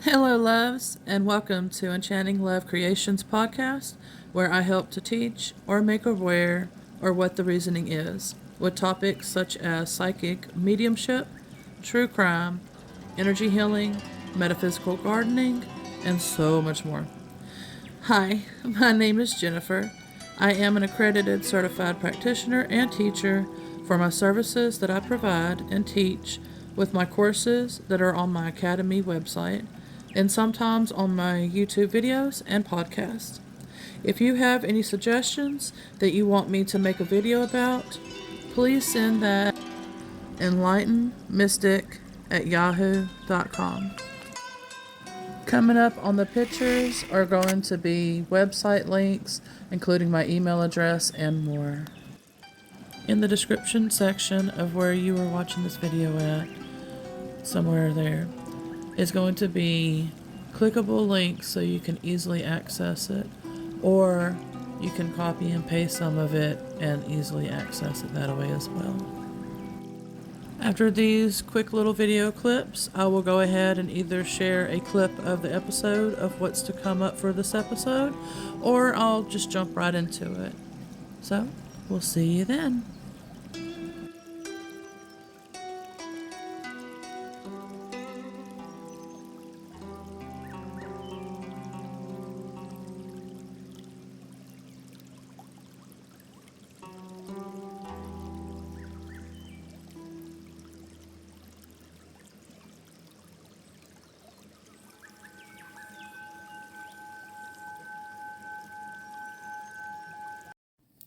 Hello, loves, and welcome to Enchanting Love Creations podcast, where I help to teach or make aware or what the reasoning is, with topics such as psychic mediumship, true crime, energy healing, metaphysical gardening, and so much more. Hi, my name is Jennifer. I am an accredited certified practitioner and teacher for my services that I provide and teach with my courses that are on my Academy website and sometimes on my YouTube videos and podcasts. If you have any suggestions that you want me to make a video about, please send that enlightenmystic@yahoo.com. Coming up on the pictures are going to be website links, including my email address and more. In the description section of where you are watching this video at, somewhere there, is going to be clickable links so you can easily access it, or you can copy and paste some of it and easily access it that way as well. After these quick little video clips, I will go ahead and either share a clip of the episode of what's to come up for this episode, or I'll just jump right into it. So, we'll see you then.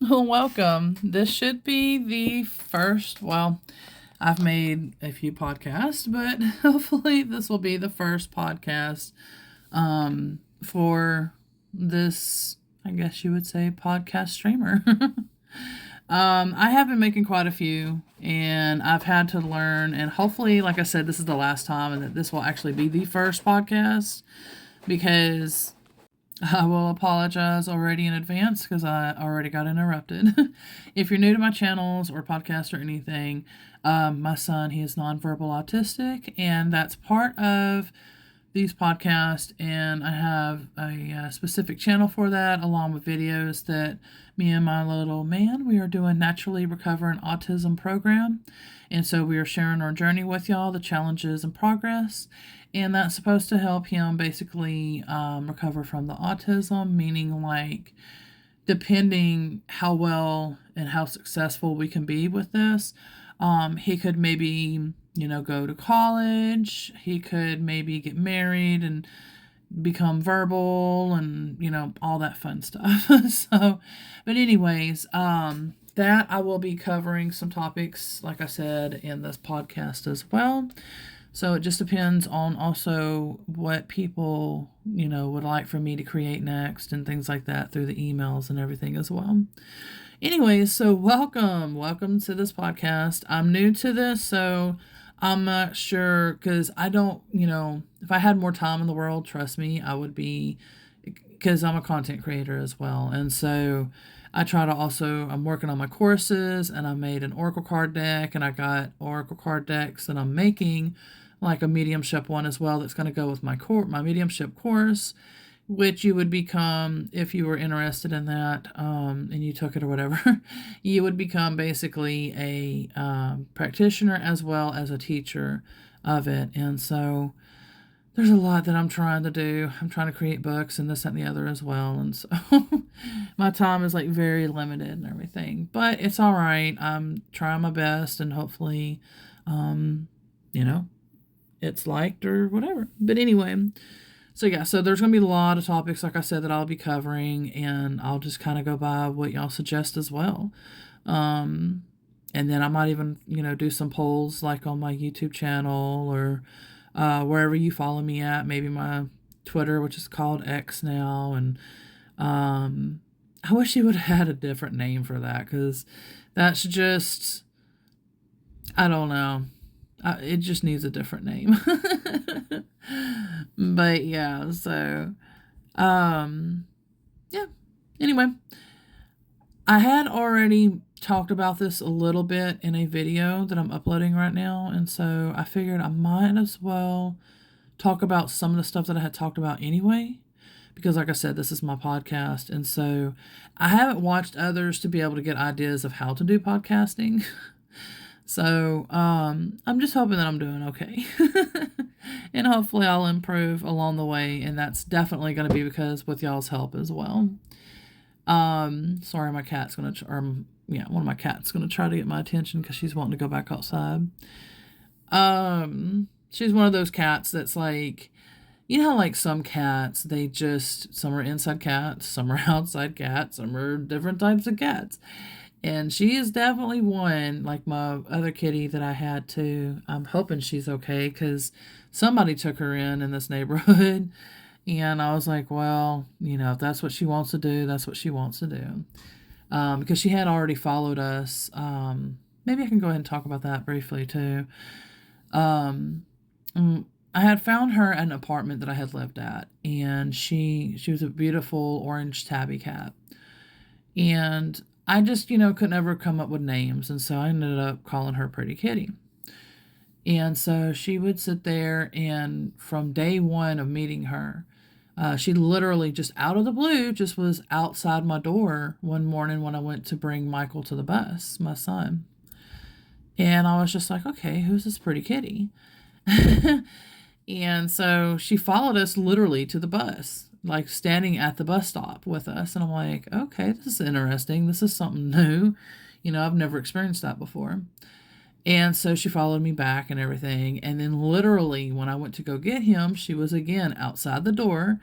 Welcome. This should be the first, I've made a few podcasts, but hopefully this will be the first podcast for this, I guess you would say, podcast streamer. I have been making quite a few, and I've had to learn, and hopefully, like I said, this is the last time, and that this will actually be the first podcast, because I will apologize already in advance because I already got interrupted. If you're new to my channels or podcast or anything, my son, he is nonverbal autistic, and that's part of these podcasts, and I have a specific channel for that, along with videos that me and my little man, we are doing Naturally Recovering Autism program, and so we are sharing our journey with y'all, the challenges and progress, and that's supposed to help him basically recover from the autism, meaning like depending how well and how successful we can be with this, he could maybe go to college, he could maybe get married and become verbal and all that fun stuff. So but anyways, that I will be covering some topics, like I said, in this podcast as well. So it just depends on also what people would like for me to create next and things like that through the emails and everything as well. Anyways, so welcome to this podcast. I'm new to this, so I'm not sure, because I don't, if I had more time in the world, trust me, I would be, because I'm a content creator as well. And so I try to also, I'm working on my courses, and I made an oracle card deck, and I got oracle card decks that I'm making, like a mediumship one as well, that's going to go with my mediumship course, which you would become, if you were interested in that, and you took it or whatever, you would become basically a practitioner as well as a teacher of it. And so there's a lot that I'm trying to do. I'm trying to create books and this and the other as well. And so my time is like very limited and everything, but it's all right. I'm trying my best, and hopefully, it's liked or whatever. But anyway, so there's going to be a lot of topics, like I said, that I'll be covering, and I'll just kind of go by what y'all suggest as well. And then I might even, do some polls like on my YouTube channel, or wherever you follow me at, maybe my Twitter, which is called X now. And I wish you would have had a different name for that, because that's just, I don't know. It just needs a different name. But yeah, so yeah. Anyway, I had already talked about this a little bit in a video that I'm uploading right now, and so I figured I might as well talk about some of the stuff that I had talked about anyway. Because, like I said, this is my podcast. And so I haven't watched others to be able to get ideas of how to do podcasting. So I'm just hoping that I'm doing okay. And hopefully I'll improve along the way. And that's definitely going to be because with y'all's help as well. Sorry, my cat's going to, one of my cats going to try to get my attention because she's wanting to go back outside. She's one of those cats that's like, you know how like some cats, some are inside cats, some are outside cats, some are different types of cats. And she is definitely one, like my other kitty that I had too. I'm hoping she's okay because somebody took her in this neighborhood. And I was like, well, if that's what she wants to do, that's what she wants to do. Because she had already followed us. Maybe I can go ahead and talk about that briefly too. I had found her an apartment that I had lived at, and she was a beautiful orange tabby cat. And I just, could never come up with names, and so I ended up calling her Pretty Kitty. And so she would sit there, and from day one of meeting her, she literally just out of the blue just was outside my door one morning when I went to bring Michael to the bus, my son. And I was just like, okay, who's this Pretty Kitty? And so she followed us literally to the bus, like standing at the bus stop with us. And I'm like, okay, this is interesting. This is something new. I've never experienced that before. And so she followed me back and everything. And then literally when I went to go get him, she was again outside the door.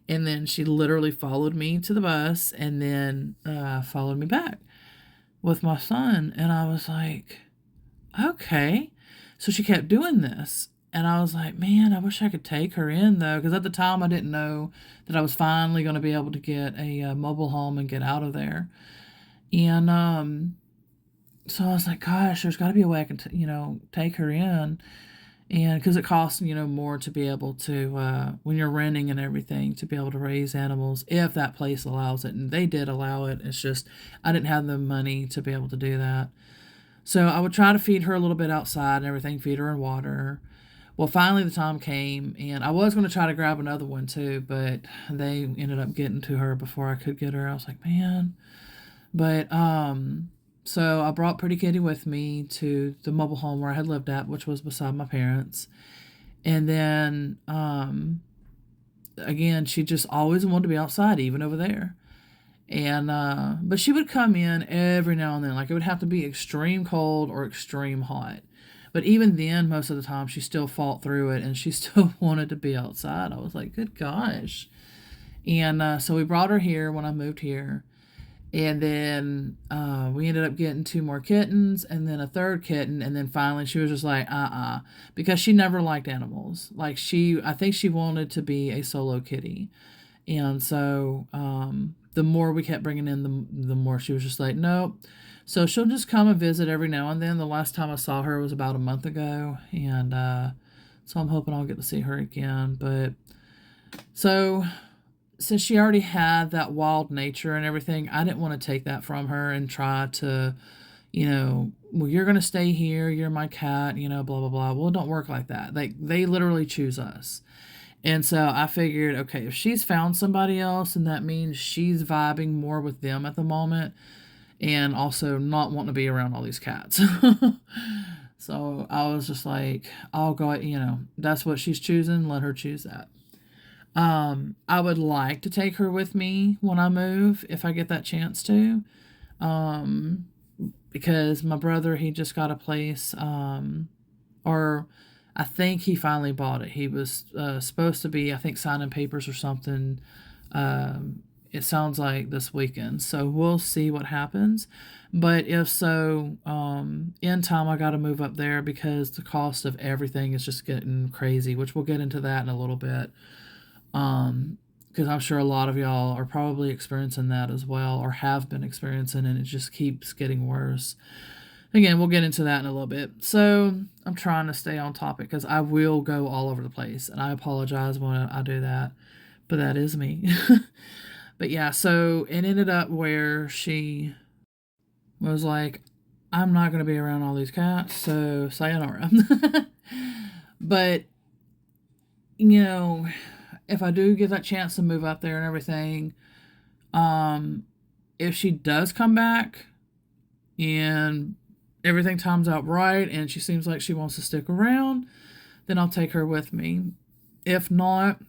And then she literally followed me to the bus and then followed me back with my son. And I was like, okay. So she kept doing this. And I was like, man, I wish I could take her in, though, because at the time I didn't know that I was finally going to be able to get a mobile home and get out of there. And so I was like, gosh, there's got to be a way I can, take her in. And because it costs, more to be able to, when you're renting and everything, to be able to raise animals, if that place allows it. And they did allow it. It's just I didn't have the money to be able to do that. So I would try to feed her a little bit outside and everything, feed her in water. Well, finally the time came, and I was going to try to grab another one too, but they ended up getting to her before I could get her. I was like, man. But so I brought Pretty Kitty with me to the mobile home where I had lived at, which was beside my parents. And then again, she just always wanted to be outside, even over there. And but she would come in every now and then, like it would have to be extreme cold or extreme hot. But even then, most of the time, she still fought through it, and she still wanted to be outside. I was like, good gosh. And so we brought her here when I moved here. And then we ended up getting 2 more kittens and then a third kitten. And then finally she was just like, because she never liked animals. Like I think she wanted to be a solo kitty. And so the more we kept bringing in, the more she was just like, nope. So she'll just come and visit every now and then. The last time I saw her was about a month ago. And so I'm hoping I'll get to see her again. But so since she already had that wild nature and everything, I didn't want to take that from her and try to, well, you're going to stay here. You're my cat, blah, blah, blah. Well, it don't work like that. Like they literally choose us. And so I figured, okay, if she's found somebody else, and that means she's vibing more with them at the moment and also not wanting to be around all these cats. So I was just like, I'll go, that's what she's choosing. Let her choose that. I would like to take her with me when I move, if I get that chance to, because my brother, he just got a place, or I think he finally bought it. He was supposed to be, I think, signing papers or something. It sounds like this weekend, so we'll see what happens. But if so, in time, I got to move up there because the cost of everything is just getting crazy, which we'll get into that in a little bit. Because I'm sure a lot of y'all are probably experiencing that as well, or have been experiencing, and it just keeps getting worse. Again, we'll get into that in a little bit. So I'm trying to stay on topic because I will go all over the place, and I apologize when I do that, but that is me. But yeah, so it ended up where she was like, I'm not going to be around all these cats, so sayonara. But you know, if I do get that chance to move up there and everything, um, if she does come back and everything times out right and she seems like she wants to stick around, then I'll take her with me. If not,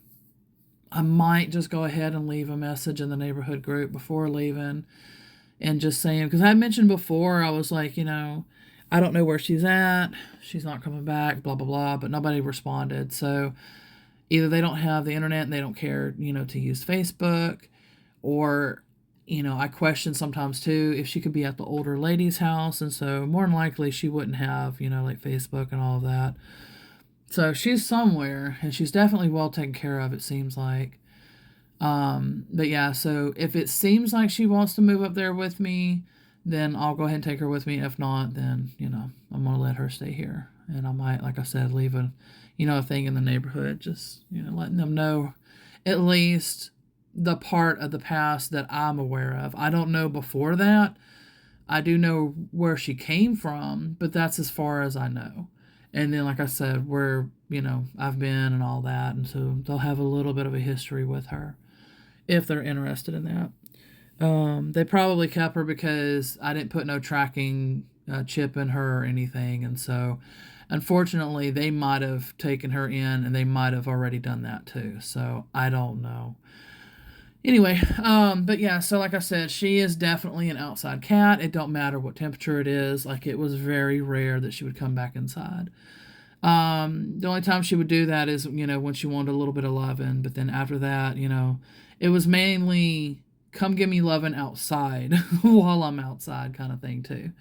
I might just go ahead and leave a message in the neighborhood group before leaving and just saying, because I mentioned before, I was like, I don't know where she's at. She's not coming back, blah, blah, blah, but nobody responded. So either they don't have the internet and they don't care, to use Facebook, or, I question sometimes too if she could be at the older lady's house. And so more than likely she wouldn't have, like Facebook and all of that. So she's somewhere and she's definitely well taken care of, it seems like. But yeah, so if it seems like she wants to move up there with me, then I'll go ahead and take her with me. If not, then, I'm going to let her stay here. And I might, like I said, leave a thing in the neighborhood, just, letting them know at least the part of the past that I'm aware of. I don't know before that. I do know where she came from, but that's as far as I know. And then, like I said, where, I've been and all that. And so they'll have a little bit of a history with her if they're interested in that. They probably kept her because I didn't put no tracking chip in her or anything. And so, unfortunately, they might have taken her in and they might have already done that too. So, I don't know. Anyway, but yeah, so like I said, she is definitely an outside cat. It don't matter what temperature it is. Like, it was very rare that she would come back inside. The only time she would do that is, when she wanted a little bit of loving. But then after that, it was mainly come give me loving outside while I'm outside kind of thing too.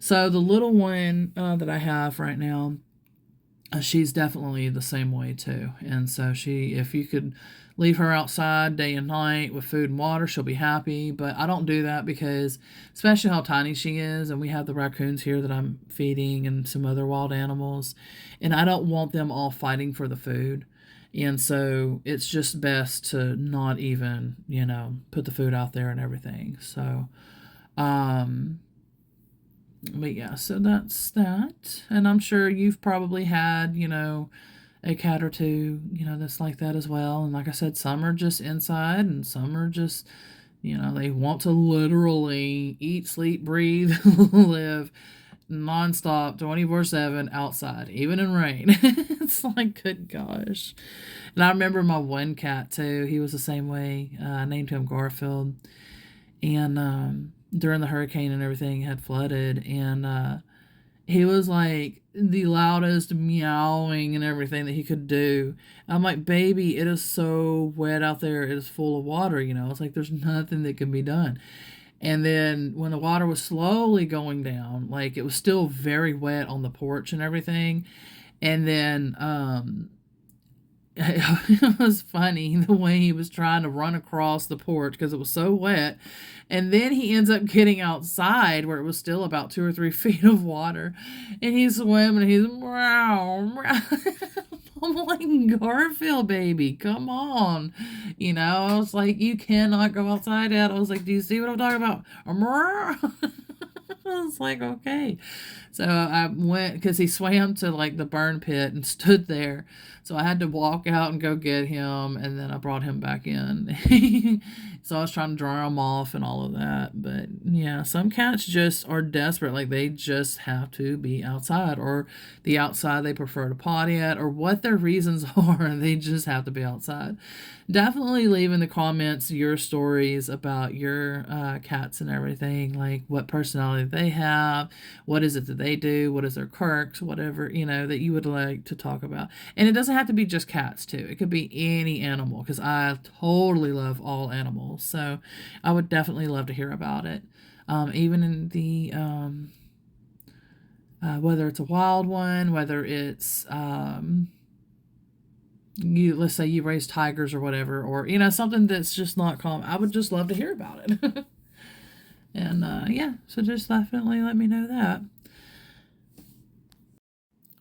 So the little one that I have right now, she's definitely the same way too. And so if you could leave her outside day and night with food and water, she'll be happy. But I don't do that because, especially how tiny she is, and we have the raccoons here that I'm feeding and some other wild animals, and I don't want them all fighting for the food. And so it's just best to not even, put the food out there and everything. So, but yeah, so that's that. And I'm sure you've probably had, a cat or two, that's like that as well. And like I said, some are just inside and some are just, they want to literally eat, sleep, breathe, live nonstop 24/7 outside, even in rain. It's like, good gosh. And I remember my one cat too. He was the same way. I named him Garfield. And during the hurricane and everything had flooded, and he was like the loudest meowing and everything that he could do. I'm like, baby, it is so wet out there. It is full of water, It's like there's nothing that can be done. And then when the water was slowly going down, like it was still very wet on the porch and everything. And then it was funny the way he was trying to run across the porch because it was so wet. And then he ends up getting outside where it was still about 2 or 3 feet of water. And he's swimming and he's meow, meow. I'm like, Garfield, baby, come on. I was like, you cannot go outside, Dad. I was like, do you see what I'm talking about? I was like, okay. So I went, because he swam to like the burn pit and stood there. So I had to walk out and go get him, and then I brought him back in. So I was trying to dry him off and all of that. But yeah, some cats just are desperate. Like, they just have to be outside, or the outside they prefer to potty at, or what their reasons are. They just have to be outside. Definitely leave in the comments your stories about your cats and everything, like what personality they have, what is it that they do, what is their quirks, whatever, that you would like to talk about. And it doesn't have to be just cats too. It could be any animal, because I totally love all animals. So I would definitely love to hear about it. Even in the whether it's a wild one, whether it's let's say you raise tigers or whatever, or something that's just not common. I would just love to hear about it. And yeah, so just definitely let me know that.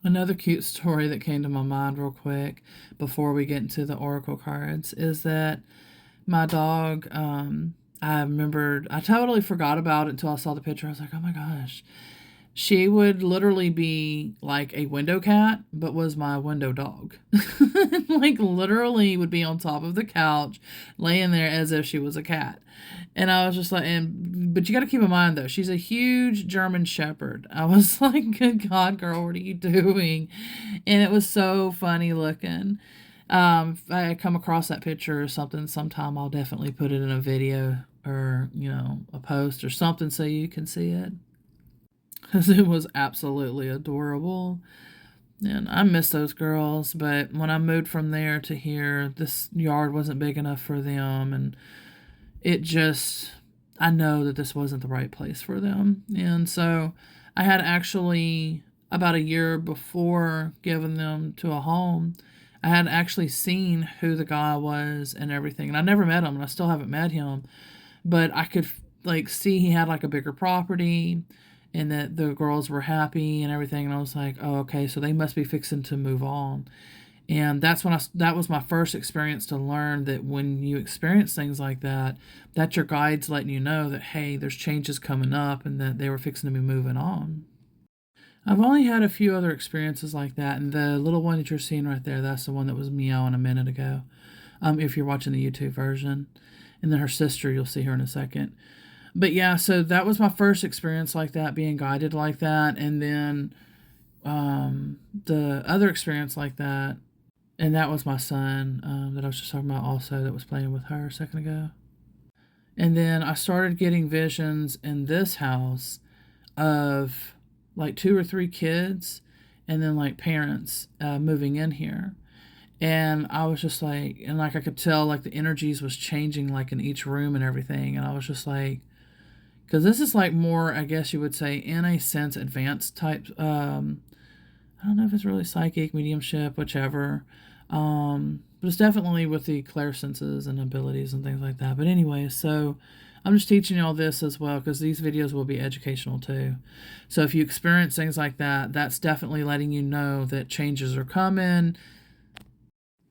Another cute story that came to my mind real quick before we get into the oracle cards is that my dog, I remembered, I totally forgot about it until I saw the picture. I was like, oh my gosh. She would literally be like a window cat, but was my window dog. Like literally would be on top of the couch, laying there as if she was a cat. And I was just like, but you got to keep in mind though, she's a huge German Shepherd. I was like, good God, girl, what are you doing? And it was so funny looking. If I come across that picture or something sometime, I'll definitely put it in a video or, a post or something so you can see it. Because it was absolutely adorable. And I miss those girls, but when I moved from there to here, this yard wasn't big enough for them, and I know that this wasn't the right place for them. And so I had actually, about a year before giving them to a home, I had actually seen who the guy was and everything. And I never met him, and I still haven't met him, but I could see he had like a bigger property and that the girls were happy and everything. And I was like, oh, okay, so they must be fixing to move on. And that was my first experience to learn that when you experience things like that, that's your guides letting you know that, hey, there's changes coming up and that they were fixing to be moving on. I've only had a few other experiences like that. And the little one that you're seeing right there, that's the one that was meowing a minute ago. If you're watching the YouTube version. And then her sister, you'll see her in a second. But yeah, so that was my first experience like that, being guided like that. And then the other experience like that, and that was my son that I was just talking about also, that was playing with her a second ago. And then I started getting visions in this house of like 2 or 3 kids and then like parents moving in here. And I was just like, and like I could tell like the energies was changing like in each room and everything. And I was just like, because this is like more, I guess you would say, in a sense, advanced type. I don't know if it's really psychic, mediumship, whichever. But it's definitely with the clairsenses and abilities and things like that. But anyway, so I'm just teaching you all this as well because these videos will be educational too. So if you experience things like that, that's definitely letting you know that changes are coming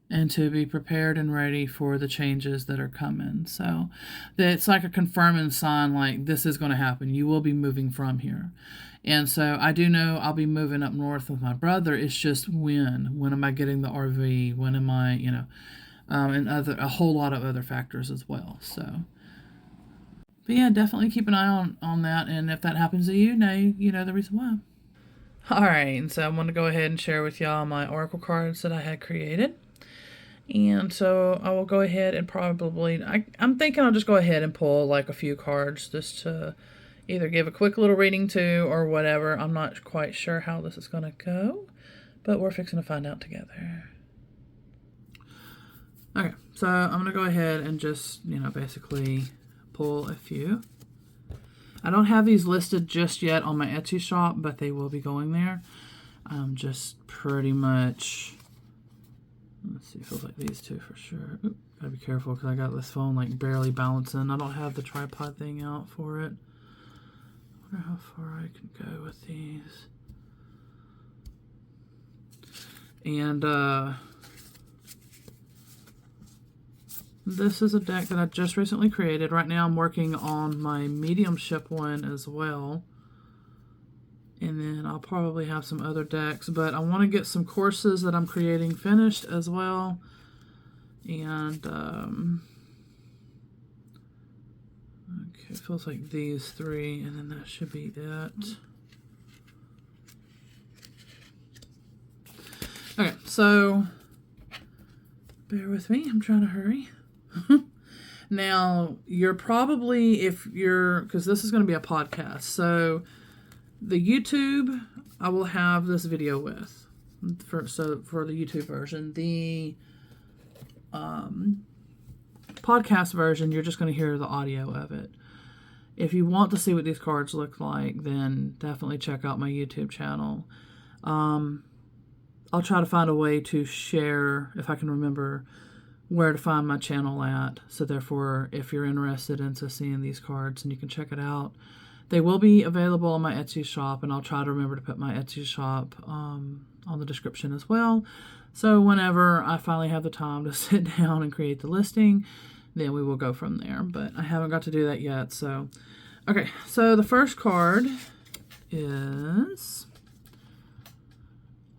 and to be prepared and ready for the changes that are coming. So it's like a confirming sign, like this is going to happen. You will be moving from here. And so I do know I'll be moving up north with my brother. It's just when am I getting the RV? When am I, and a whole lot of other factors as well. So, but yeah, definitely keep an eye on that. And if that happens to you, now you know the reason why. All right. And so I'm going to go ahead and share with y'all my oracle cards that I had created. And so I will go ahead and probably, I'm thinking I'll just go ahead and pull like a few cards just to either give a quick little reading to or whatever. I'm not quite sure how this is going to go, but we're fixing to find out together. Okay, so I'm going to go ahead and just, basically pull a few. I don't have these listed just yet on my Etsy shop, but they will be going there. Just pretty much... Let's see, it feels like these two for sure. Oop, gotta be careful because I got this phone like barely balancing. I don't have the tripod thing out for it. I wonder how far I can go with these. And this is a deck that I just recently created. Right now I'm working on my mediumship one as well. And then I'll probably have some other decks, but I want to get some courses that I'm creating finished as well. And, okay, it feels like these 3, and then that should be it. Okay, so bear with me. I'm trying to hurry. Now, you're probably, because this is going to be a podcast, so... The YouTube, I will have this video with, for the YouTube version. The podcast version, you're just going to hear the audio of it. If you want to see what these cards look like, then definitely check out my YouTube channel. I'll try to find a way to share, if I can remember, where to find my channel at. So therefore, if you're interested in seeing these cards, and you can check it out. They will be available on my Etsy shop, and I'll try to remember to put my Etsy shop on the description as well. So whenever I finally have the time to sit down and create the listing, then we will go from there. But I haven't got to do that yet. So, okay. So the first card is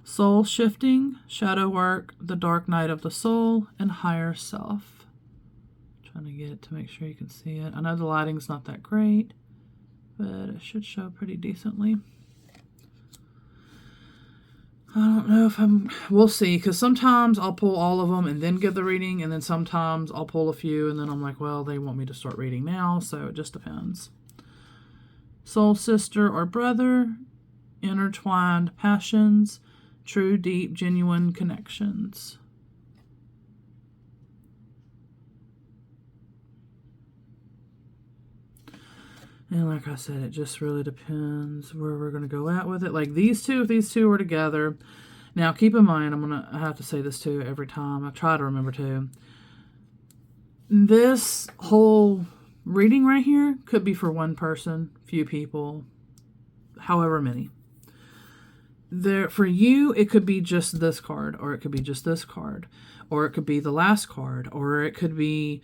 soul shifting, shadow work, the dark night of the soul, and higher self. Trying to get it to make sure you can see it. I know the lighting's not that great, but it should show pretty decently. I don't know if we'll see, because sometimes I'll pull all of them and then give the reading, and then sometimes I'll pull a few and then I'm like, well, they want me to start reading now, so it just depends. Soul sister or brother, intertwined passions, true, deep, genuine connections. And like I said, it just really depends where we're going to go at with it. Like these two, if these two were together. Now, keep in mind, I have to say this too every time. I try to remember to. This whole reading right here could be for one person, few people, however many. For you, it could be just this card, or it could be just this card, or it could be the last card, or it could be,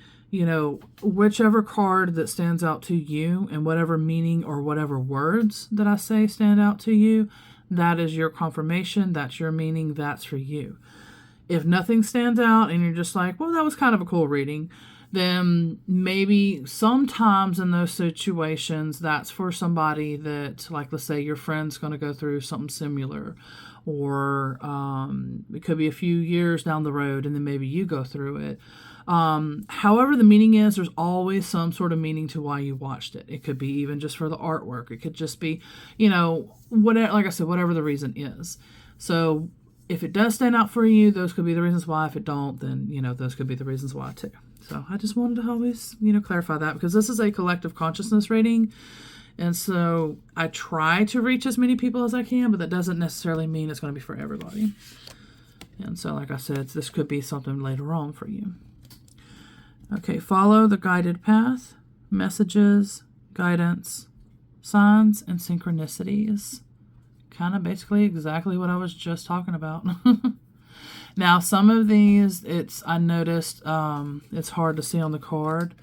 whichever card that stands out to you, and whatever meaning or whatever words that I say stand out to you, that is your confirmation, that's your meaning, that's for you. If nothing stands out and you're just like, well, that was kind of a cool reading, then maybe sometimes in those situations, that's for somebody that, like, let's say your friend's going to go through something similar, or it could be a few years down the road and then maybe you go through it. However the meaning is, there's always some sort of meaning to why you watched it. It could be even just for the artwork. It could just be, whatever, like I said, whatever the reason is. So if it does stand out for you, those could be the reasons why. If it don't, then, those could be the reasons why too. So I just wanted to always, clarify that, because this is a collective consciousness reading. And so I try to reach as many people as I can, but that doesn't necessarily mean it's going to be for everybody. And so, like I said, this could be something later on for you. Okay, follow the guided path, messages, guidance, signs, and synchronicities. Kind of basically exactly what I was just talking about. Now, some of these, I noticed it's hard to see on the card,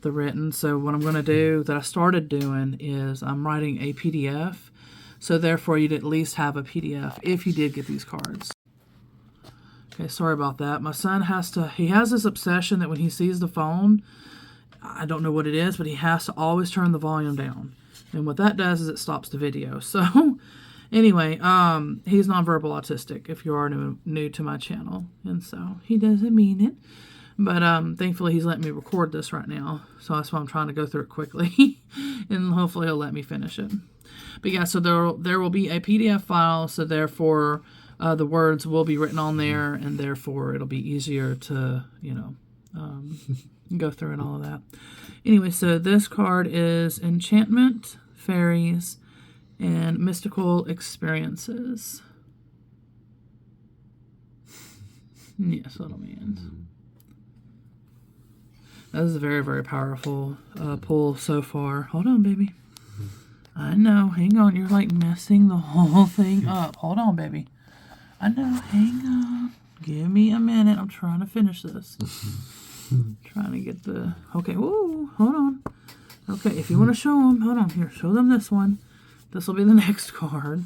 the written. So what I'm going to do, that I started doing, is I'm writing a PDF. So therefore, you'd at least have a PDF if you did get these cards. Okay, sorry about that. My son he has this obsession that when he sees the phone, I don't know what it is, but he has to always turn the volume down. And what that does is it stops the video. So anyway, he's nonverbal autistic, if you are new to my channel. And so he doesn't mean it. But thankfully he's letting me record this right now. So that's why I'm trying to go through it quickly. And hopefully he'll let me finish it. But yeah, so there will be a PDF file. So therefore, the words will be written on there. And therefore, it'll be easier to, go through and all of that. Anyway, so this card is enchantment, fairies, and mystical experiences. Yes, little man. That is a very, very powerful pull so far. Hold on, baby. I know. Hang on. You're like messing the whole thing up. Hold on, baby. I know. Hang on. Give me a minute. I'm trying to finish this. Trying to get the... Okay. Ooh, hold on. Okay, if you want to show them, hold on here. Show them this one. This will be the next card.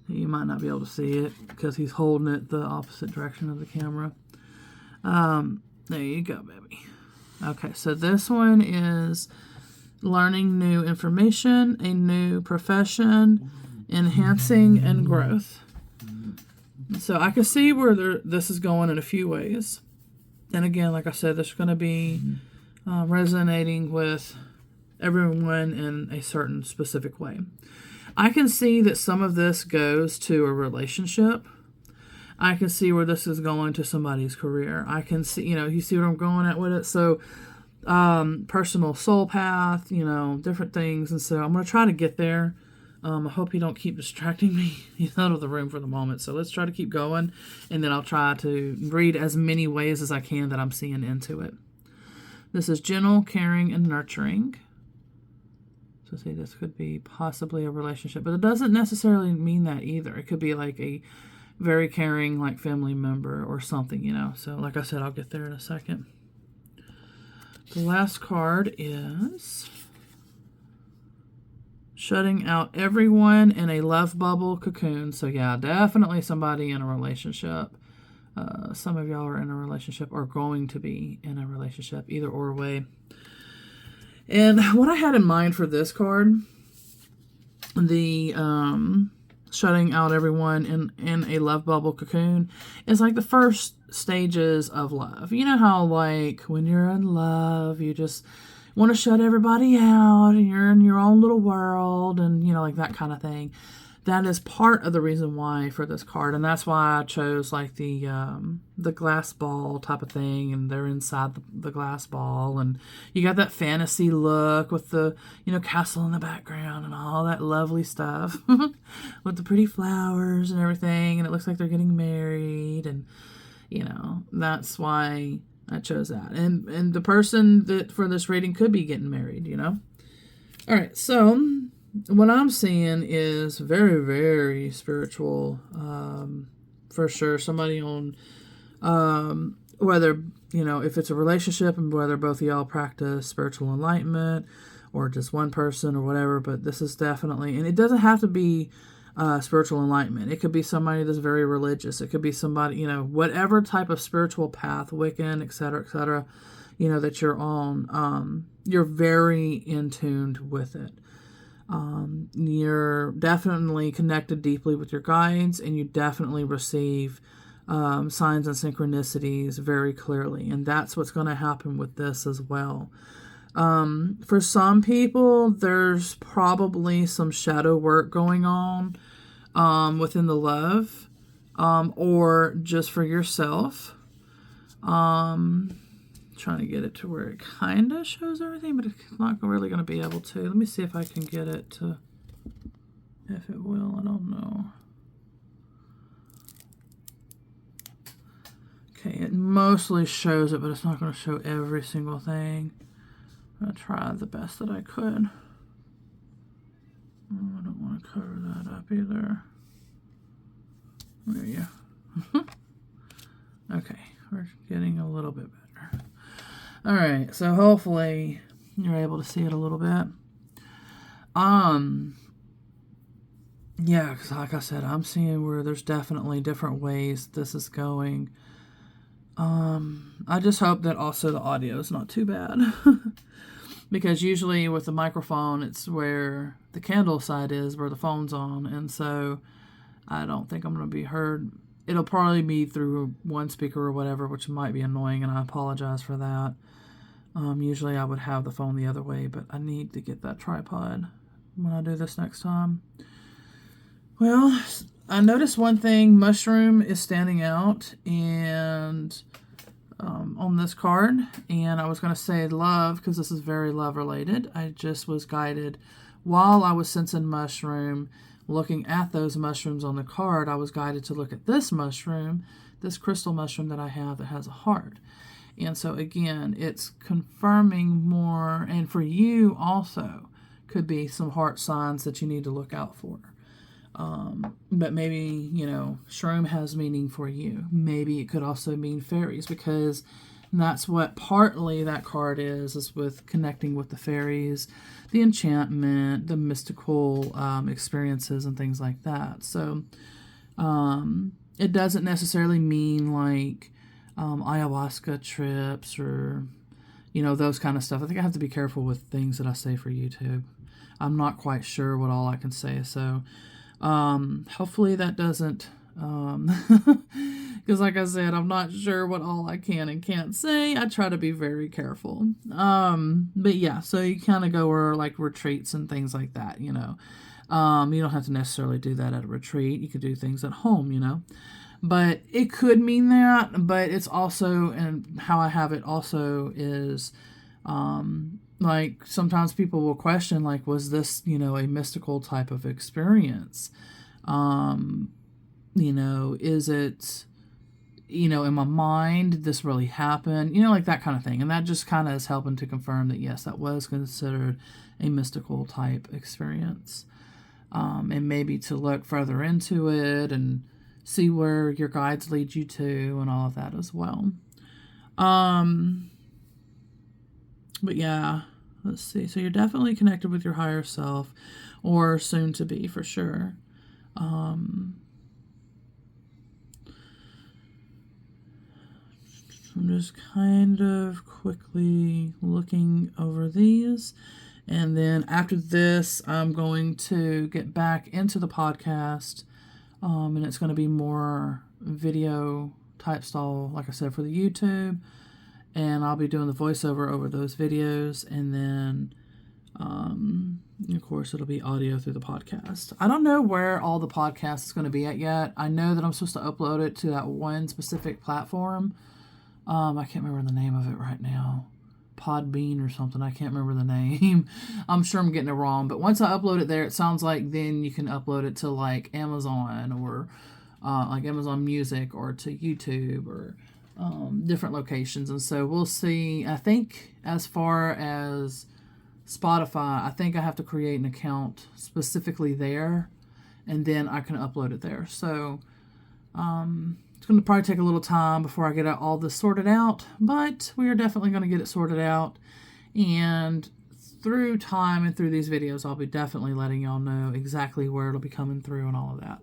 You might not be able to see it because he's holding it the opposite direction of the camera. There you go, baby. Okay, so this one is learning new information, a new profession, enhancing, and growth. So I can see where this is going in a few ways. And again, like I said, this is going to be resonating with everyone in a certain specific way. I can see that some of this goes to a relationship. I can see where this is going to somebody's career. I can see, you see what I'm going at with it? So, personal soul path, different things. And so I'm going to try to get there. I hope you don't keep distracting me. He's out of the room for the moment. So let's try to keep going. And then I'll try to read as many ways as I can that I'm seeing into it. This is gentle, caring, and nurturing. So see, this could be possibly a relationship. But it doesn't necessarily mean that either. It could be like a very caring, like, family member or something, So like I said, I'll get there in a second. The last card is shutting out everyone in a love bubble cocoon. So yeah, definitely somebody in a relationship. Some of y'all are in a relationship or going to be in a relationship, either or way. And what I had in mind for this card, the shutting out everyone in a love bubble cocoon, is like the first stages of love. You know how like when you're in love, you just want to shut everybody out and you're in your own little world and, you know, like that kind of thing. That is part of the reason why for this card, and that's why I chose like the glass ball type of thing, and they're inside the glass ball, and you got that fantasy look with the, you know, castle in the background and all that lovely stuff with the pretty flowers and everything, and it looks like they're getting married, and you know, that's why I chose that. And the person that for this reading could be getting married, you know. All right, so what I'm seeing is very, very spiritual, for sure. Somebody on, whether, you know, if it's a relationship and whether both of y'all practice spiritual enlightenment or just one person or whatever, but this is definitely, and it doesn't have to be spiritual enlightenment. It could be somebody that's very religious. It could be somebody, you know, whatever type of spiritual path, Wiccan, etc., you know, that you're on, you're very in tuned with it. You're definitely connected deeply with your guides, and you definitely receive signs and synchronicities very clearly. And that's what's going to happen with this as well. For some people, there's probably some shadow work going on within the love, or just for yourself. Trying to get it to where it kind of shows everything, but it's not really going to be able to. Let me see if I can get it to, if it will, I don't know. Okay, it mostly shows it, but it's not going to show every single thing. I'm going to try the best that I could. Oh, I don't want to cover that up either. There you go. Okay, we're getting a little bit better. All right, so hopefully you're able to see it a little bit. Yeah, because like I said, I'm seeing where there's definitely different ways this is going. I just hope that also the audio is not too bad. Because usually with the microphone, it's where the candle side is, where the phone's on. And so I don't think I'm going to be heard. It'll probably be through one speaker or whatever, which might be annoying, and I apologize for that. Usually I would have the phone the other way, but I need to get that tripod when I do this next time. Well, I noticed one thing. Mushroom is standing out and on this card, and I was going to say love because this is very love related. I just was guided while I was sensing mushroom, looking at those mushrooms on the card. I was guided to look at this mushroom, this crystal mushroom that I have that has a heart. And so again, it's confirming more, and for you also could be some heart signs that you need to look out for. But maybe, you know, shroom has meaning for you. Maybe it could also mean fairies, because that's what partly that card is with connecting with the fairies, the enchantment, the mystical experiences and things like that. So it doesn't necessarily mean like ayahuasca trips or, you know, those kind of stuff. I think I have to be careful with things that I say for YouTube. I'm not quite sure what all I can say, so hopefully that doesn't, because like I said, I'm not sure what all I can and can't say. I try to be very careful. But yeah, so you kind of go where like retreats and things like that, you know. You don't have to necessarily do that at a retreat. You could do things at home, you know. But it could mean that, but it's also, and how I have it also is, like sometimes people will question, like, was this, you know, a mystical type of experience? You know, is it, you know, in my mind, did this really happen? You know, like that kind of thing. And that just kind of is helping to confirm that, yes, that was considered a mystical type experience. And maybe to look further into it and see where your guides lead you to and all of that as well. But yeah, let's see. So you're definitely connected with your higher self. or soon to be for sure. I'm just kind of quickly looking over these. And then after this, I'm going to get back into the podcast. And it's going to be more video type style, like I said, for the YouTube. And I'll be doing the voiceover over those videos. And then, of course, it'll be audio through the podcast. I don't know where all the podcast is going to be at yet. I know that I'm supposed to upload it to that one specific platform. I can't remember the name of it right now. Podbean or something. I can't remember the name. I'm sure I'm getting it wrong. But once I upload it there, it sounds like then you can upload it to like Amazon or like Amazon Music or to YouTube or different locations. And so we'll see. I think as far as Spotify, I think I have to create an account specifically there, and then I can upload it there. So it's going to probably take a little time before I get all this sorted out, but we are definitely going to get it sorted out. And through time and through these videos, I'll be definitely letting y'all know exactly where it'll be coming through and all of that.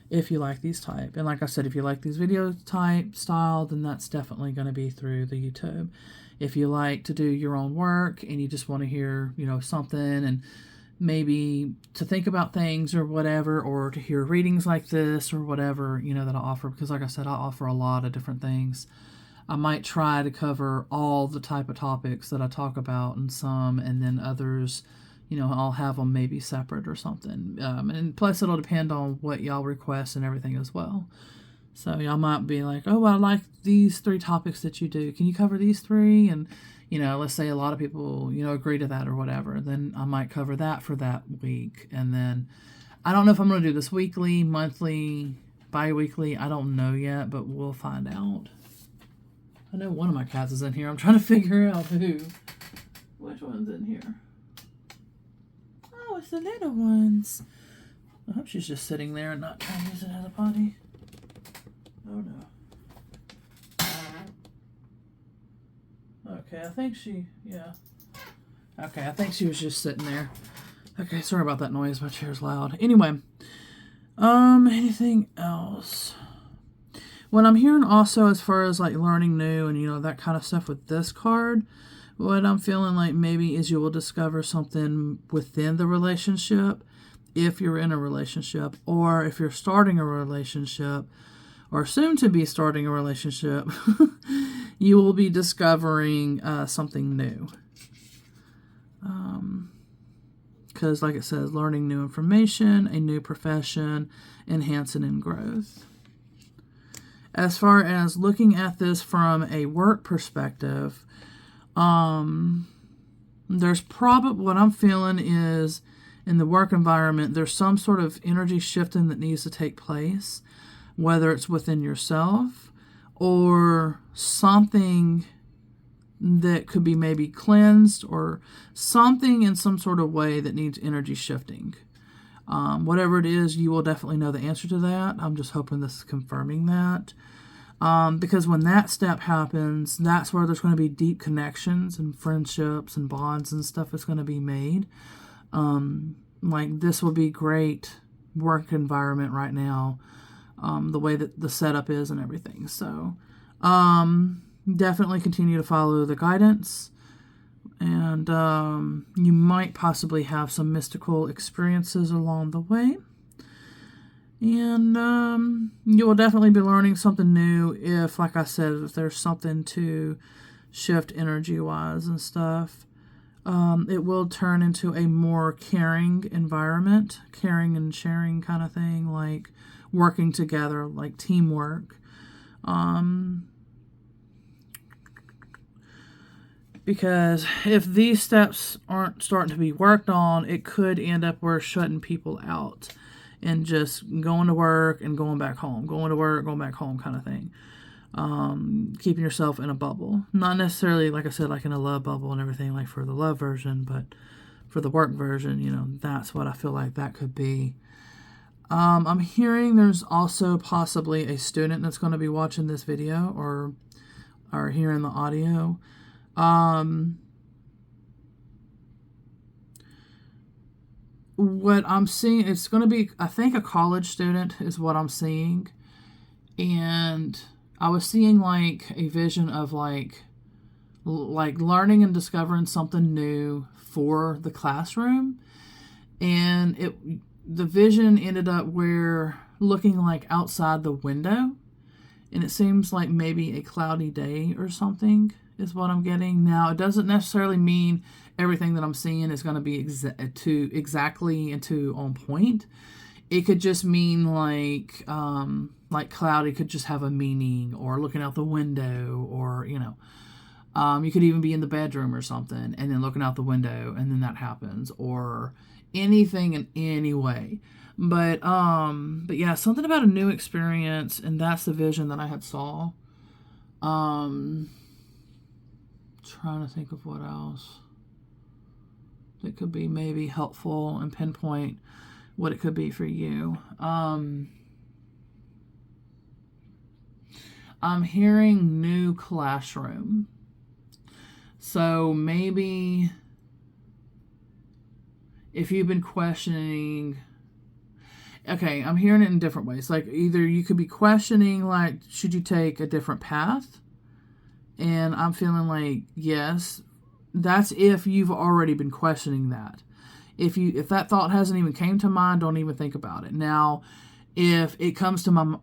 If you like these type. And like I said, if you like these video type style, then that's definitely going to be through the YouTube. If you like to do your own work and you just want to hear, something and maybe to think about things or whatever, or to hear readings like this or whatever, that I offer, because like I said, I offer a lot of different things. I might try to cover all the type of topics that I talk about and some, and then others, I'll have them maybe separate or something. And plus it'll depend on what y'all request and everything as well. So y'all might be like, oh, I like these 3 topics that you do. Can you cover these 3? And, let's say a lot of people, agree to that or whatever. Then I might cover that for that week. And then I don't know if I'm going to do this weekly, monthly, bi-weekly. I don't know yet, but we'll find out. I know one of my cats is in here. I'm trying to figure out who. Which one's in here? Oh, it's the little ones. I hope she's just sitting there and not trying to use it as a potty. Oh no. Okay, I think she was just sitting there. Okay, sorry about that noise. My chair's loud. Anyway, anything else? What I'm hearing also as far as like learning new and that kind of stuff with this card, what I'm feeling like maybe is you will discover something within the relationship if you're in a relationship, or if you're starting a relationship or soon to be starting a relationship, you will be discovering something new. Because like it says, learning new information, a new profession, enhancing in growth. As far as looking at this from a work perspective, there's probably, what I'm feeling is in the work environment, there's some sort of energy shifting that needs to take place, whether it's within yourself or something that could be maybe cleansed, or something in some sort of way that needs energy shifting. Whatever it is, you will definitely know the answer to that. I'm just hoping this is confirming that. Because when that step happens, that's where there's going to be deep connections and friendships and bonds and stuff that's going to be made. Like this will be great work environment right now, the way that the setup is and everything. So definitely continue to follow the guidance, and you might possibly have some mystical experiences along the way. And you will definitely be learning something new if, like I said, if there's something to shift energy-wise and stuff. It will turn into a more caring environment, caring and sharing kind of thing, like working together, like teamwork. Because if these steps aren't starting to be worked on, it could end up where shutting people out and just going to work and going back home, going to work, going back home kind of thing. Keeping yourself in a bubble. Not necessarily, like I said, like in a love bubble and everything, like for the love version, but for the work version, that's what I feel like that could be. I'm hearing there's also possibly a student that's going to be watching this video or hearing the audio. what I'm seeing, it's going to be, I think, a college student is what I'm seeing. And I was seeing like a vision of like learning and discovering something new for the classroom. And the vision ended up where looking like outside the window, and it seems like maybe a cloudy day or something is what I'm getting. Now, it doesn't necessarily mean everything that I'm seeing is going to be exactly into on point. It could just mean like cloudy could just have a meaning, or looking out the window, or you could even be in the bedroom or something and then looking out the window and then that happens, or anything in any way. But yeah, something about a new experience, and that's the vision that I had saw. Trying to think of what else that could be maybe helpful and pinpoint what it could be for you. I'm hearing new classroom. So maybe if you've been questioning, okay, I'm hearing it in different ways. Like either you could be questioning, like, should you take a different path? And I'm feeling like, yes, that's if you've already been questioning that. If that thought hasn't even came to mind, don't even think about it. Now, if it comes to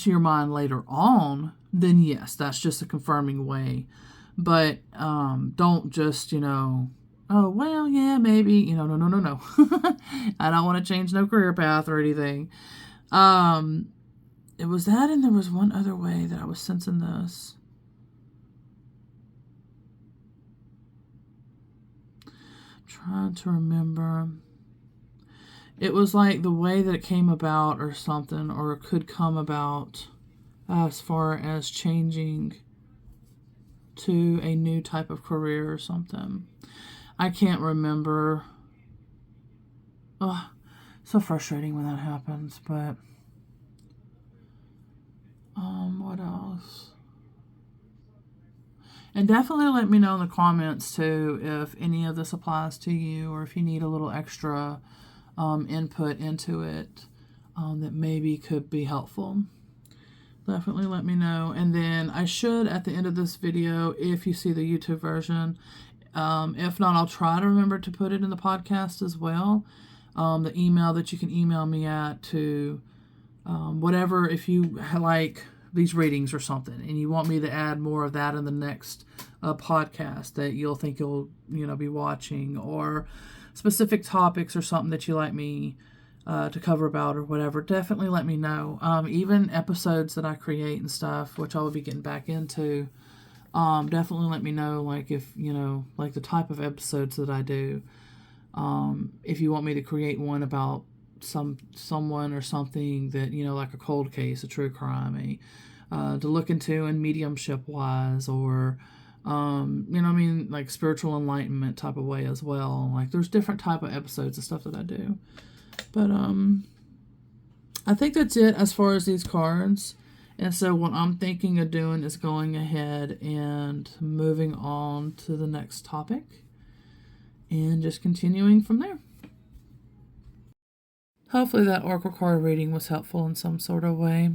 your mind later on, then yes, that's just a confirming way. But don't just, oh, well, yeah, maybe, no. I don't want to change no career path or anything. It was that, and there was one other way that I was sensing this. Trying to remember. It was like the way that it came about or something, or it could come about as far as changing to a new type of career or something. I can't remember. Oh, so frustrating when that happens, but what else? And definitely let me know in the comments too if any of this applies to you, or if you need a little extra input into it that maybe could be helpful. Definitely let me know. And then I should, at the end of this video, if you see the YouTube version, if not, I'll try to remember to put it in the podcast as well. The email that you can email me at to whatever, if you like these readings or something and you want me to add more of that in the next podcast that you'll think you'll be watching, or specific topics or something that you like me to cover about or whatever, definitely let me know. Even episodes that I create and stuff, which I will be getting back into, definitely let me know, like if like the type of episodes that I do. If you want me to create one about someone or something that like a cold case, a true crime, to look into in mediumship wise, or like spiritual enlightenment type of way as well. Like there's different type of episodes and stuff that I do. But I think that's it as far as these cards. And so what I'm thinking of doing is going ahead and moving on to the next topic and just continuing from there. Hopefully that oracle card reading was helpful in some sort of way.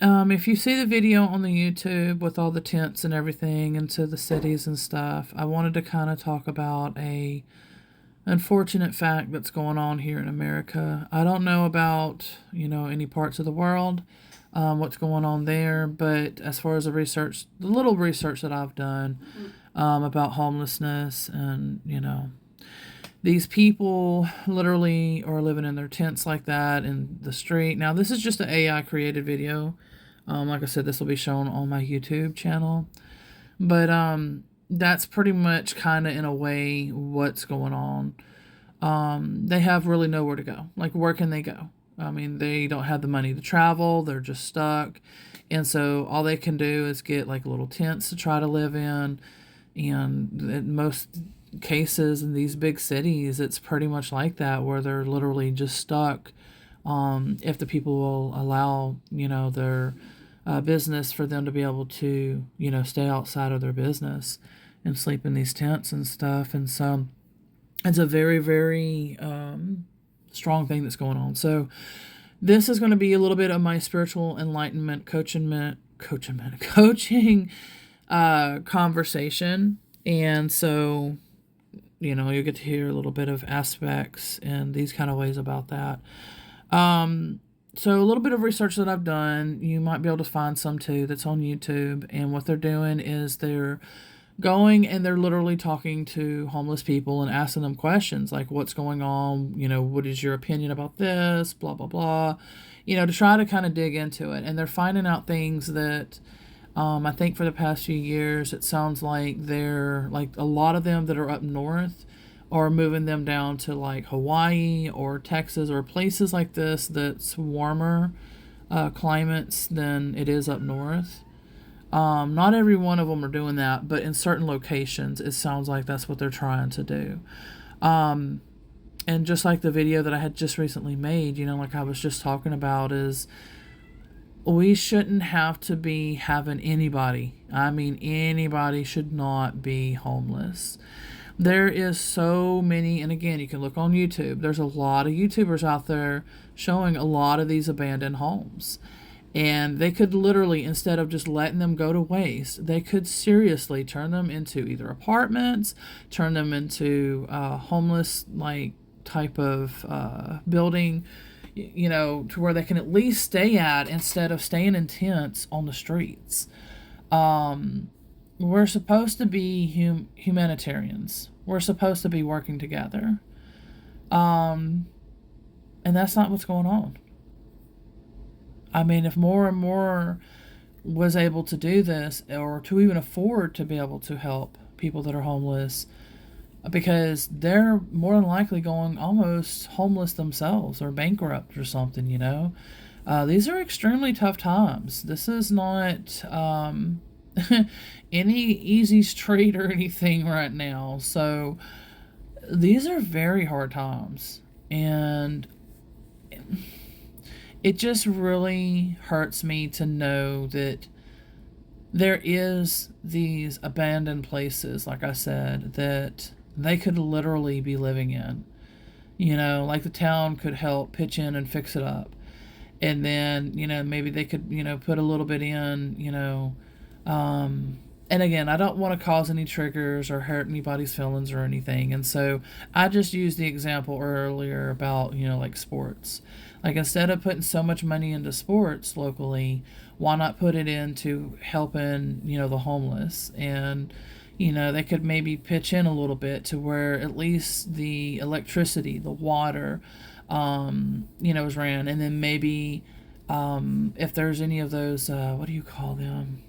If you see the video on the YouTube with all the tents and everything into the cities and stuff, I wanted to kind of talk about a unfortunate fact that's going on here in America. I don't know about, any parts of the world, what's going on there, but as far as the little research that I've done about homelessness, and, these people literally are living in their tents like that in the street. Now, this is just an AI created video. Like I said, this will be shown on my YouTube channel. But that's pretty much kind of in a way what's going on. They have really nowhere to go. Like, where can they go? I mean, they don't have the money to travel. They're just stuck. And so all they can do is get like little tents to try to live in. And in most cases in these big cities, it's pretty much like that, where they're literally just stuck. If the people will allow, their business for them to be able to, stay outside of their business and sleep in these tents and stuff. And so It's a very, very strong thing that's going on. So this is going to be a little bit of my spiritual enlightenment coaching conversation. And so, you'll get to hear a little bit of aspects and these kind of ways about that. So a little bit of research that I've done, you might be able to find some too that's on YouTube. And what they're doing is they're going and they're literally talking to homeless people and asking them questions like, what's going on? What is your opinion about this? Blah, blah, blah. To try to kind of dig into it. And they're finding out things that I think for the past few years, it sounds like they're like a lot of them that are up north or moving them down to like Hawaii or Texas or places like this that's warmer climates than it is up north. Not every one of them are doing that, but in certain locations, it sounds like that's what they're trying to do. And just like the video that I had just recently made, like I was just talking about, is we shouldn't have to be having anybody. I mean, anybody should not be homeless. There is so many, and again, you can look on YouTube. There's a lot of YouTubers out there showing a lot of these abandoned homes. And they could literally, instead of just letting them go to waste, they could seriously turn them into either apartments, turn them into homeless like type of building, to where they can at least stay at instead of staying in tents on the streets. We're supposed to be humanitarians. We're supposed to be working together. And that's not what's going on. I mean, if more and more was able to do this, or to even afford to be able to help people that are homeless, because they're more than likely going almost homeless themselves or bankrupt or something, These are extremely tough times. This is not any easy street or anything right now. So these are very hard times. And it just really hurts me to know that there is these abandoned places, like I said, that they could literally be living in. Like the town could help pitch in and fix it up. And then, maybe they could, put a little bit in, and again, I don't want to cause any triggers or hurt anybody's feelings or anything. And so I just used the example earlier about, like sports. Like instead of putting so much money into sports locally, why not put it into helping, the homeless? And, they could maybe pitch in a little bit to where at least the electricity, the water, is ran. And then maybe if there's any of those, what do you call them?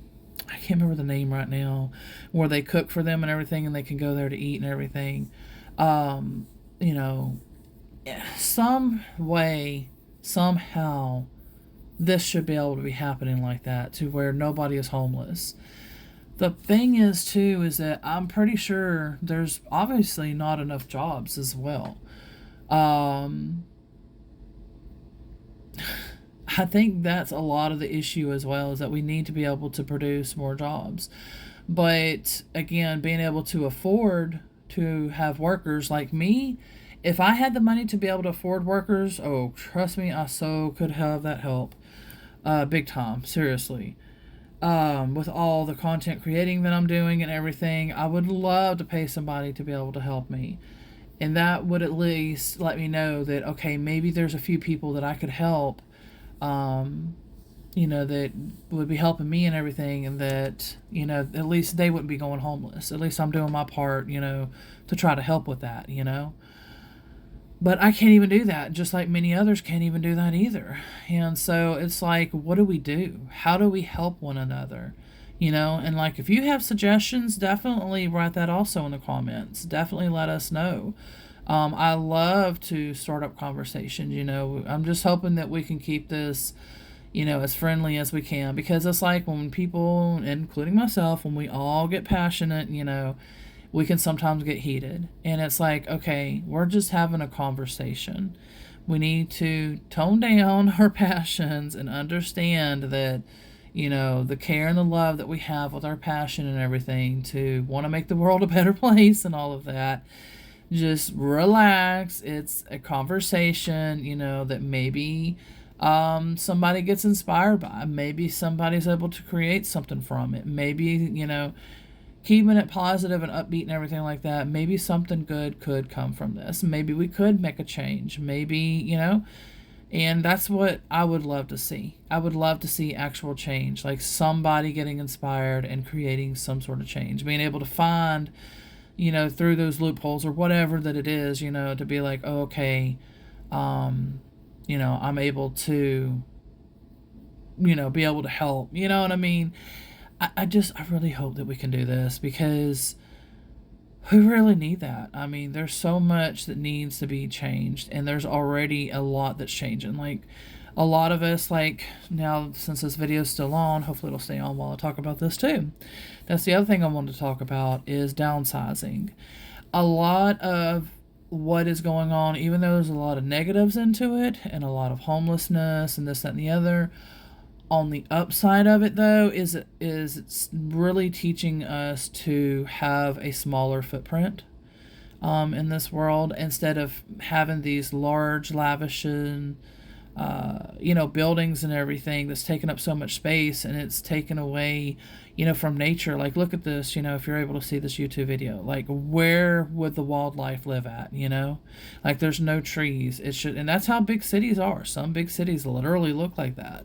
I can't remember the name right now, where they cook for them and everything and they can go there to eat and everything. Some way, somehow, this should be able to be happening like that to where nobody is homeless. The thing is, too, is that I'm pretty sure there's obviously not enough jobs as well. I think that's a lot of the issue as well, is that we need to be able to produce more jobs. But again, being able to afford to have workers like me, if I had the money to be able to afford workers, oh, trust me, I so could have that help. Big time, seriously. With all the content creating that I'm doing and everything, I would love to pay somebody to be able to help me. And that would at least let me know that, okay, maybe there's a few people that I could help, that would be helping me and everything, and that, at least they wouldn't be going homeless. At least I'm doing my part, to try to help with that, But I can't even do that, just like many others can't even do that either. And so it's like, what do we do? How do we help one another? And like, if you have suggestions, definitely write that also in the comments. Definitely let us know. I love to start up conversations, I'm just hoping that we can keep this, as friendly as we can, because it's like when people, including myself, when we all get passionate, we can sometimes get heated. And it's like, okay, we're just having a conversation. We need to tone down our passions and understand that, the care and the love that we have with our passion and everything to want to make the world a better place and all of that just relax. It's a conversation, that maybe somebody gets inspired by. Maybe somebody's able to create something from it. Maybe, keeping it positive and upbeat and everything like that, maybe something good could come from this. Maybe we could make a change. Maybe, and that's what I would love to see. I would love to see actual change, like somebody getting inspired and creating some sort of change, being able to find, through those loopholes or whatever that it is, to be like, oh, okay, I'm able to, be able to help. You know what I mean? I really hope that we can do this, because we really need that. I mean, there's so much that needs to be changed, and there's already a lot that's changing. Like, a lot of us, like, now, since this video is still on, hopefully it'll stay on while I talk about this too. That's the other thing I wanted to talk about, is downsizing. A lot of what is going on, even though there's a lot of negatives into it, and a lot of homelessness, and this, that, and the other, on the upside of it, though, is it's really teaching us to have a smaller footprint in this world, instead of having these large, lavish, buildings and everything that's taking up so much space, and it's taken away, from nature. Like, look at this, if you're able to see this YouTube video, like, where would the wildlife live at, Like, there's no trees. And that's how big cities are. Some big cities literally look like that.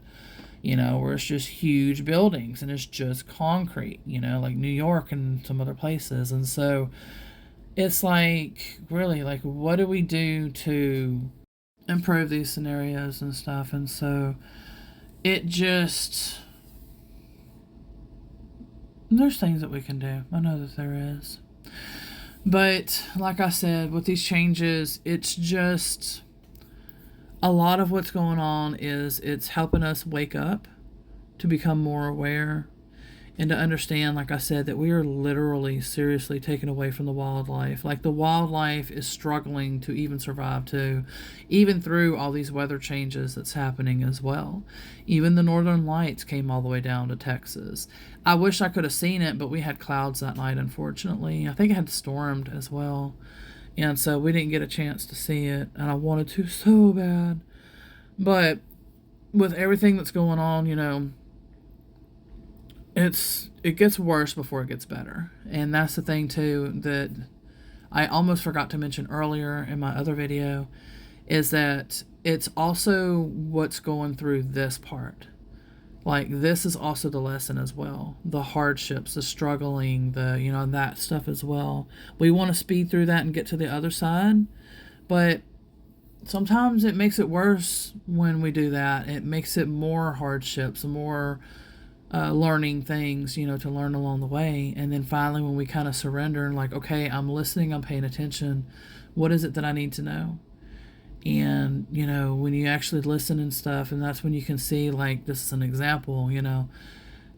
Where it's just huge buildings and it's just concrete, like New York and some other places. And so it's like, really, like, what do we do to improve these scenarios and stuff? And so there's things that we can do. I know that there is. But like I said, with these changes, it's just, a lot of what's going on is it's helping us wake up, to become more aware, and to understand, like I said, that we are literally seriously taken away from the wildlife. Like, the wildlife is struggling to even survive too, even through all these weather changes that's happening as well. Even the northern lights came all the way down to Texas. I wish I could have seen it, but we had clouds that night, unfortunately. I think it had stormed as well. And so we didn't get a chance to see it, and I wanted to so bad. But with everything that's going on, it gets worse before it gets better. And that's the thing too that I almost forgot to mention earlier in my other video, is that it's also what's going through this part. Like, this is also the lesson as well. The hardships, the struggling, that stuff as well. We want to speed through that and get to the other side, but sometimes it makes it worse when we do that. It makes it more hardships, more learning things, to learn along the way. And then finally, when we kind of surrender and like, okay, I'm listening, I'm paying attention. What is it that I need to know? And, when you actually listen and stuff, and that's when you can see, like, this is an example,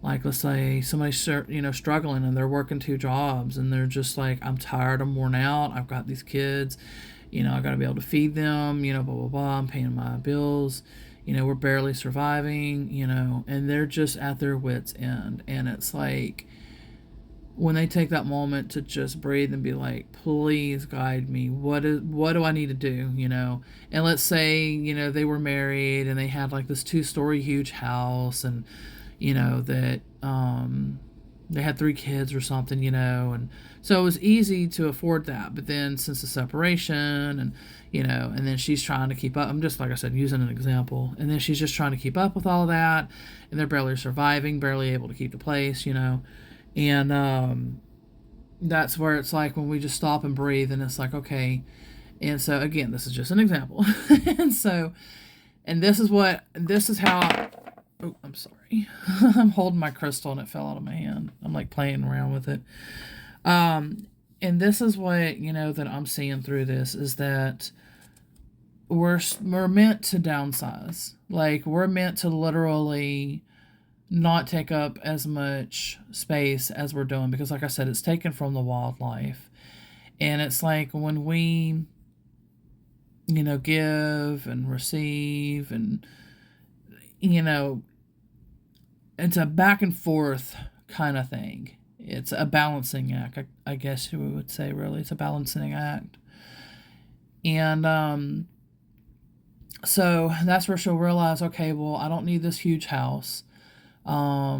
like, let's say somebody's, struggling, and they're working 2 jobs, and they're just like, I'm tired, I'm worn out, I've got these kids, I got to be able to feed them, blah, blah, blah, I'm paying my bills, we're barely surviving, and they're just at their wits' end. And it's like, when they take that moment to just breathe and be like, please guide me, what do I need to do, and let's say, they were married and they had like this 2-story huge house, and that they had 3 kids or something, and so it was easy to afford that. But then, since the separation, and and then she's trying to keep up, I'm just, like I said, using an example, and then she's just trying to keep up with all of that, and they're barely surviving, barely able to keep the place, and that's where it's like, when we just stop and breathe, and it's like, okay. And so, again, this is just an example. and this is how oh, I'm sorry. I'm holding my crystal and it fell out of my hand. I'm like playing around with it. And this is what, that I'm seeing through this, is that we're meant to downsize. Like, we're meant to literally not take up as much space as we're doing, because, like I said, it's taken from the wildlife. And it's like, when we, give and receive, and, it's a back and forth kind of thing. It's a balancing act, I guess you would say, really. It's a balancing act. And so that's where she'll realize, okay, well, I don't need this huge house. I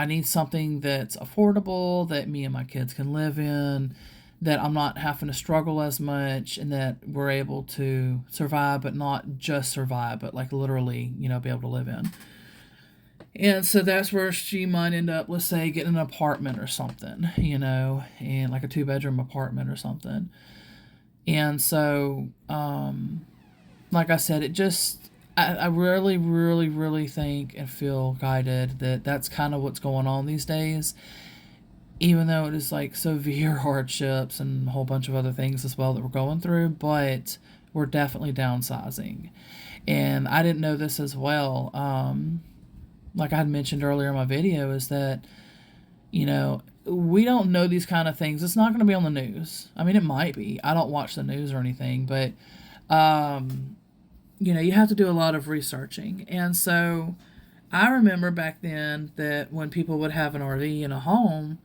need something that's affordable, that me and my kids can live in, that I'm not having to struggle as much, and that we're able to survive, but not just survive, but like literally, be able to live in. And so that's where she might end up, let's say, getting an apartment or something, and like a 2-bedroom apartment or something. And so, like I said, I really, really, really think and feel guided that that's kind of what's going on these days, even though it is like severe hardships and a whole bunch of other things as well that we're going through, but we're definitely downsizing. And I didn't know this as well. Like I had mentioned earlier in my video, is that, we don't know these kind of things. It's not going to be on the news. I mean, it might be. I don't watch the news or anything, but, you have to do a lot of researching. And so I remember back then that when people would have an RV in a home,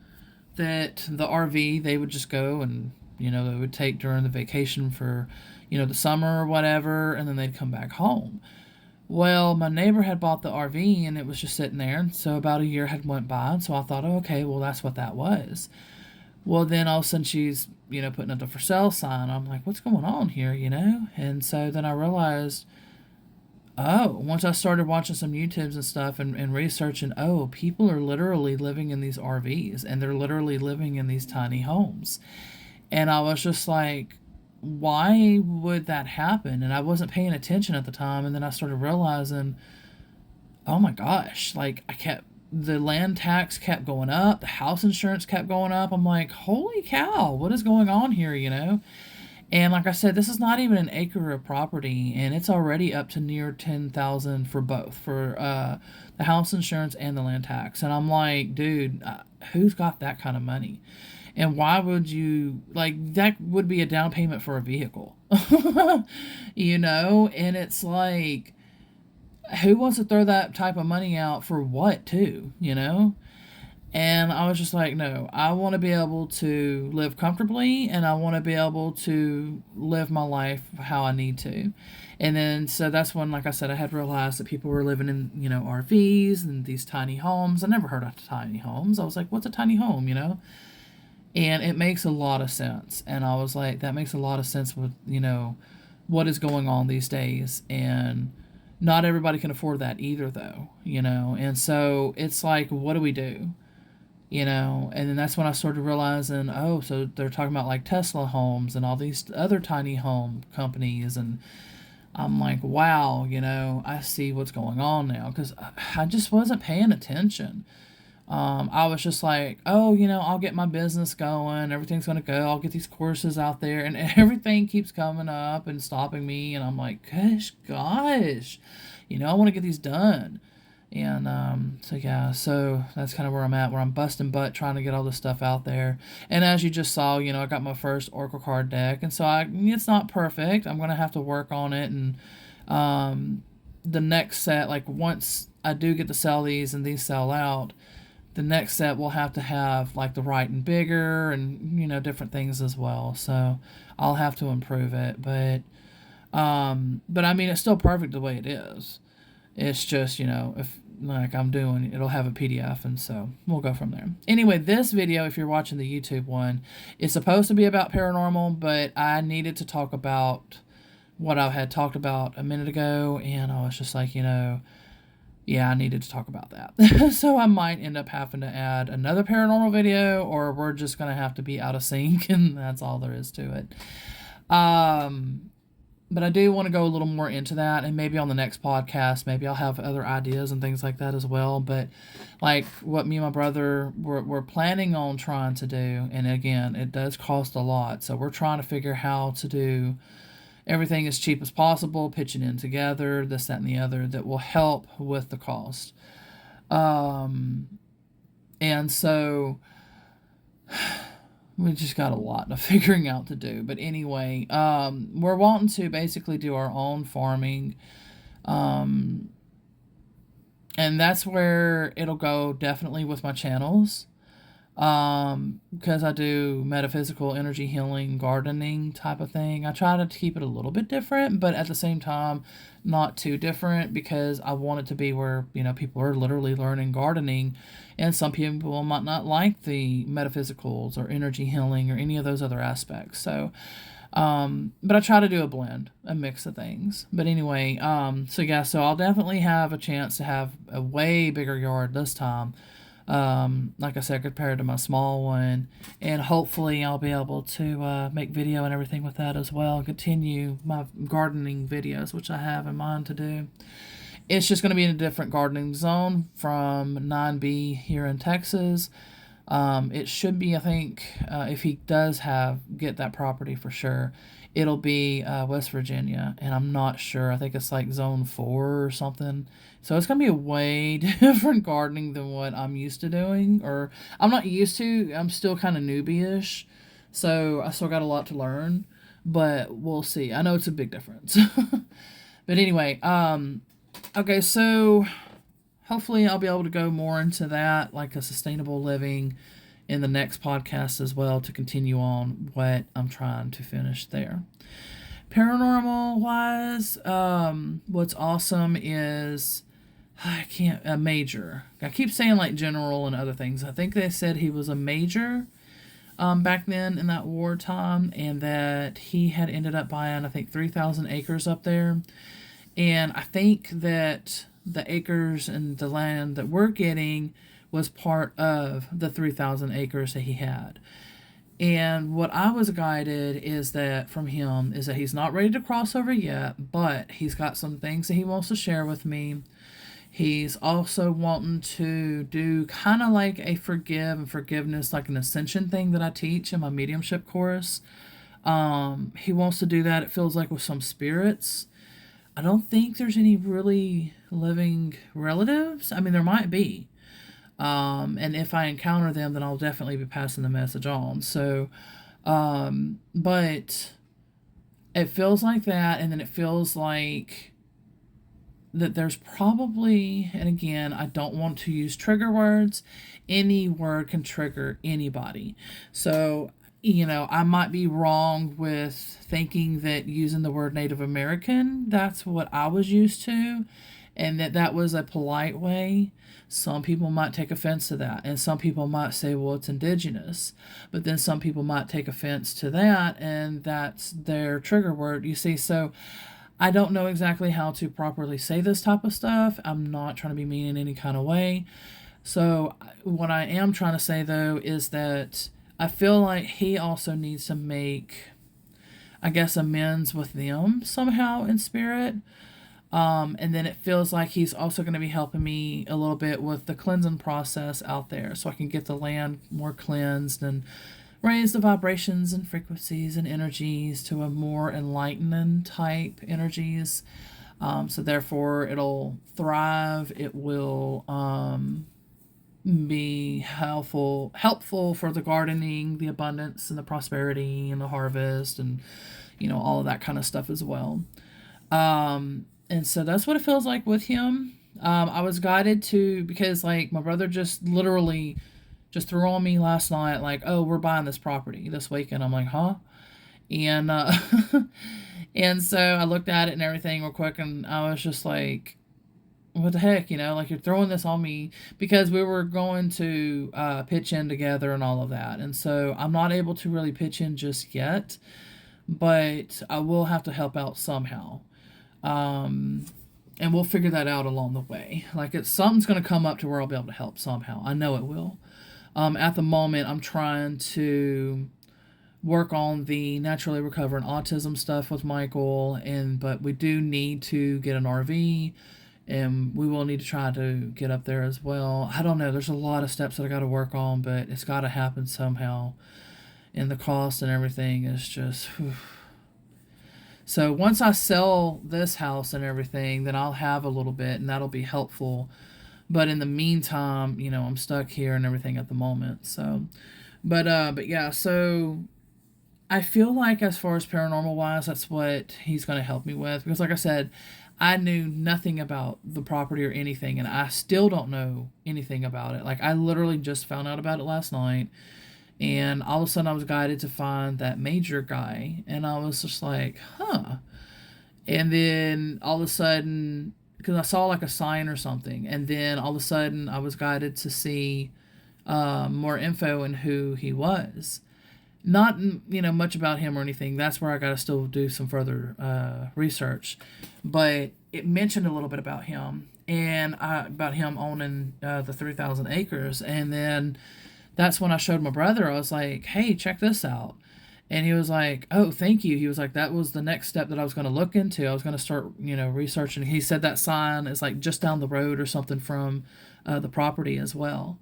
that the RV, they would just go and, they would take during the vacation for, the summer or whatever, and then they'd come back home. Well, my neighbor had bought the RV and it was just sitting there. And so about a year had went by. And so I thought, oh, okay, well, that's what that was. Well, then all of a sudden she's, putting up the for sale sign. I'm like, what's going on here, And so then I realized, oh, once I started watching some YouTubes and stuff and researching, oh, people are literally living in these RVs and they're literally living in these tiny homes. And I was just like, why would that happen? And I wasn't paying attention at the time. And then I started realizing, oh my gosh, like the land tax kept going up, the house insurance kept going up. I'm like, holy cow, what is going on here, And like I said, this is not even an acre of property, and it's already up to near 10,000 for both, for the house insurance and the land tax. And I'm like, dude, who's got that kind of money? And why would you, like, that would be a down payment for a vehicle, And it's like, who wants to throw that type of money out for what, too, And I was just like, no, I want to be able to live comfortably, and I want to be able to live my life how I need to. And then, so that's when, like I said, I had realized that people were living in, RVs and these tiny homes. I never heard of tiny homes. I was like, what's a tiny home, And it makes a lot of sense. And I was like, that makes a lot of sense with, what is going on these days. And not everybody can afford that either, though, And so it's like, what do we do? And then that's when I started realizing, oh, so they're talking about like Tesla homes and all these other tiny home companies. And I'm like, wow, I see what's going on now, because I just wasn't paying attention. I was just like, oh, I'll get my business going. Everything's going to go. I'll get these courses out there, and everything keeps coming up and stopping me. And I'm like, gosh, I want to get these done. And so that's kind of where I'm at, where I'm busting butt trying to get all this stuff out there. And as you just saw, I got my first Oracle card deck. And so it's not perfect. I'm going to have to work on it. And the next set, like once I do get to sell these and these sell out, the next set will have to have like the writing bigger and different things as well. So I'll have to improve it, but I mean, it's still perfect the way it is. It's just, if like I'm doing, it'll have a PDF, and so we'll go from there. Anyway, this video, if you're watching the YouTube one, is supposed to be about paranormal, but I needed to talk about what I had talked about a minute ago, and I was just like, yeah, I needed to talk about that. So I might end up having to add another paranormal video, or we're just going to have to be out of sync, and that's all there is to it. But I do want to go a little more into that, and maybe on the next podcast, maybe I'll have other ideas and things like that as well. But like what me and my brother we're planning on trying to do, and again, it does cost a lot. So we're trying to figure how to do everything as cheap as possible, pitching in together, this, that, and the other, that will help with the cost. And so we just got a lot of figuring out to do. But anyway, we're wanting to basically do our own farming. And that's where it'll go definitely with my channels. Because I do metaphysical energy healing, gardening type of thing. I try to keep it a little bit different, but at the same time, not too different because I want it to be where, people are literally learning gardening, and some people might not like the metaphysicals or energy healing or any of those other aspects. So, but I try to do a blend, a mix of things. But anyway, so yeah, so I'll definitely have a chance to have a way bigger yard this time, like I said, compared to my small one. And hopefully I'll be able to make video and everything with that as well, and continue my gardening videos, which I have in mind to do. It's just going to be in a different gardening zone from 9B here in Texas. It should be, I think, if he does get that property for sure, it'll be West Virginia, and I'm not sure. I think it's like zone 4 or something. So it's gonna be a way different gardening than what I'm used to doing, or I'm not used to. I'm still kind of newbie-ish, so I still got a lot to learn. But we'll see. I know it's a big difference. But anyway, okay, so hopefully I'll be able to go more into that, like a sustainable living, in the next podcast as well, to continue on what I'm trying to finish there. Paranormal wise, what's awesome is I can't a major. I keep saying like general and other things. I think they said he was a major back then in that wartime, and that he had ended up buying, I think, 3,000 acres up there. And I think that the acres and the land that we're getting was part of the 3,000 acres that he had. And what I was guided is that from him is that he's not ready to cross over yet, but he's got some things that he wants to share with me. He's also wanting to do kind of like a forgive and forgiveness, like an ascension thing that I teach in my mediumship course. He wants to do that, it feels like, with some spirits. I don't think there's any really living relatives. I mean, there might be. And if I encounter them, then I'll definitely be passing the message on. So, but it feels like that. And then it feels like that there's probably, and again, I don't want to use trigger words. Any word can trigger anybody. So, I might be wrong with thinking that using the word Native American, that's what I was used to, and that was a polite way. Some people might take offense to that, and some people might say, well, it's indigenous. But then some people might take offense to that, and that's their trigger word, you see. So I don't know exactly how to properly say this type of stuff. I'm not trying to be mean in any kind of way. So what I am trying to say, though, is that I feel like he also needs to make, I guess, amends with them somehow in spirit. And then it feels like he's also going to be helping me a little bit with the cleansing process out there, so I can get the land more cleansed and raise the vibrations and frequencies and energies to a more enlightening type energies. So therefore it'll thrive. It will be helpful for the gardening, the abundance and the prosperity and the harvest, and all of that kind of stuff as well. And so that's what it feels like with him. I was guided to, because like my brother just literally just threw on me last night, like, oh, we're buying this property this weekend. I'm like, huh? And and so I looked at it and everything real quick, and I was just like, what the heck, like, you're throwing this on me, because we were going to pitch in together and all of that. And so I'm not able to really pitch in just yet, but I will have to help out somehow. And we'll figure that out along the way. Like, something's going to come up to where I'll be able to help somehow. I know it will. At the moment, I'm trying to work on the naturally recovering autism stuff with Michael, but we do need to get an RV, and we will need to try to get up there as well. I don't know. There's a lot of steps that I got to work on, but it's got to happen somehow. And the cost and everything is just... Whew. So once I sell this house and everything, then I'll have a little bit, and that'll be helpful. But in the meantime, I'm stuck here and everything at the moment. So, but yeah, so I feel like as far as paranormal wise, that's what he's going to help me with. Because like I said, I knew nothing about the property or anything, and I still don't know anything about it. Like, I literally just found out about it last night, and all of a sudden I was guided to find that major guy, and I was just like, huh. And then all of a sudden, because I saw like a sign or something, and then all of a sudden I was guided to see more info and who he was. Not much about him or anything. That's where I got to still do some further research, but it mentioned a little bit about him and about him owning the 3,000 acres, and then that's when I showed my brother. I was like, "Hey, check this out." And he was like, "Oh, thank you." He was like, "That was the next step that I was going to look into. I was going to start, researching." He said that sign is like just down the road or something from the property as well.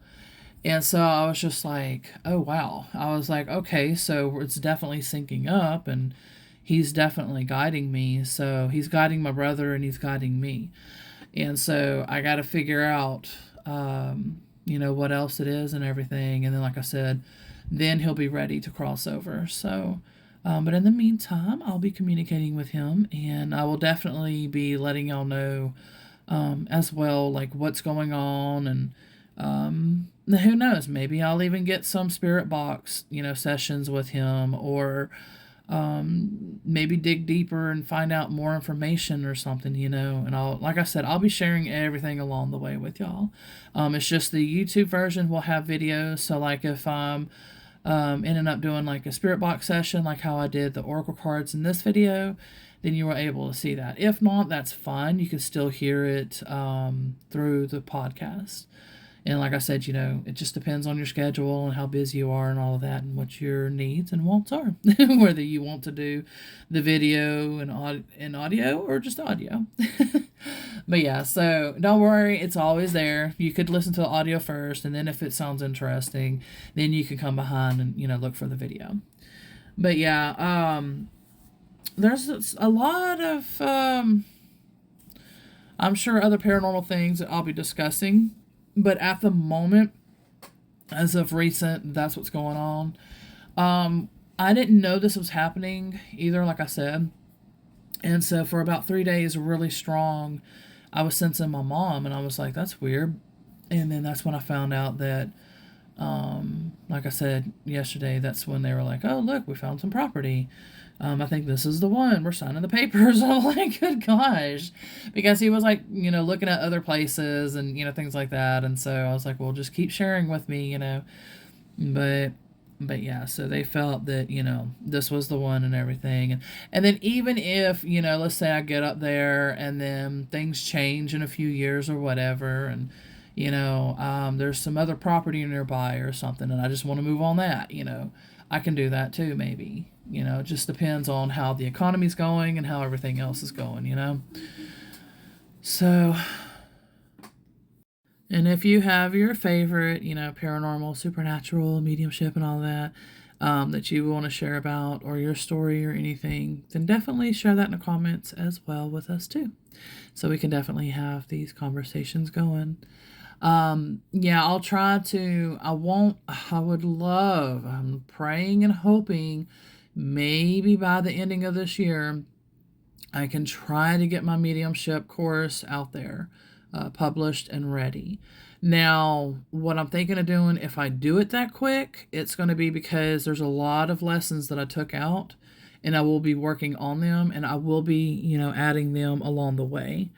And so I was just like, "Oh, wow." I was like, "Okay, so it's definitely syncing up, and he's definitely guiding me. So he's guiding my brother and he's guiding me." And so I got to figure out, what else it is and everything. And then, like I said, then he'll be ready to cross over. So, but in the meantime, I'll be communicating with him, and I will definitely be letting y'all know as well, like what's going on. And who knows, maybe I'll even get some spirit box, sessions with him, or maybe dig deeper and find out more information or something, and like I said, I'll be sharing everything along the way with y'all. It's just the YouTube version will have videos. So like if I'm ending up doing like a spirit box session, like how I did the oracle cards in this video, then you were able to see that. If not, that's fine. You can still hear it through the podcast. And like I said, it just depends on your schedule and how busy you are and all of that, and what your needs and wants are. Whether you want to do the video and audio or just audio. But yeah, so don't worry, it's always there. You could listen to the audio first, and then if it sounds interesting, then you can come behind and look for the video. But yeah, there's a lot of I'm sure other paranormal things that I'll be discussing. But at the moment, as of recent, that's what's going on. I didn't know this was happening either, like I said. And so for about 3 days, really strong, I was sensing my mom, and I was like, that's weird. And then that's when I found out that, like I said yesterday, that's when they were like, oh, look, we found some property. I think this is the one. We're signing the papers. I'm like, good gosh. Because he was like, looking at other places and, things like that. And so I was like, well, just keep sharing with me, But yeah, so they felt that, this was the one and everything. And then even if, let's say I get up there and then things change in a few years or whatever, and, there's some other property nearby or something, and I just want to move on that, I can do that too, maybe. It just depends on how the economy's going and how everything else is going. So, and if you have your favorite, paranormal, supernatural, mediumship, and all that, that you want to share about, or your story or anything, then definitely share that in the comments as well with us too. So we can definitely have these conversations going. Yeah, I'll try to, I'm praying and hoping maybe by the ending of this year, I can try to get my mediumship course out there, published and ready. Now, what I'm thinking of doing, if I do it that quick, it's going to be because there's a lot of lessons that I took out, and I will be working on them, and I will be, adding them along the way.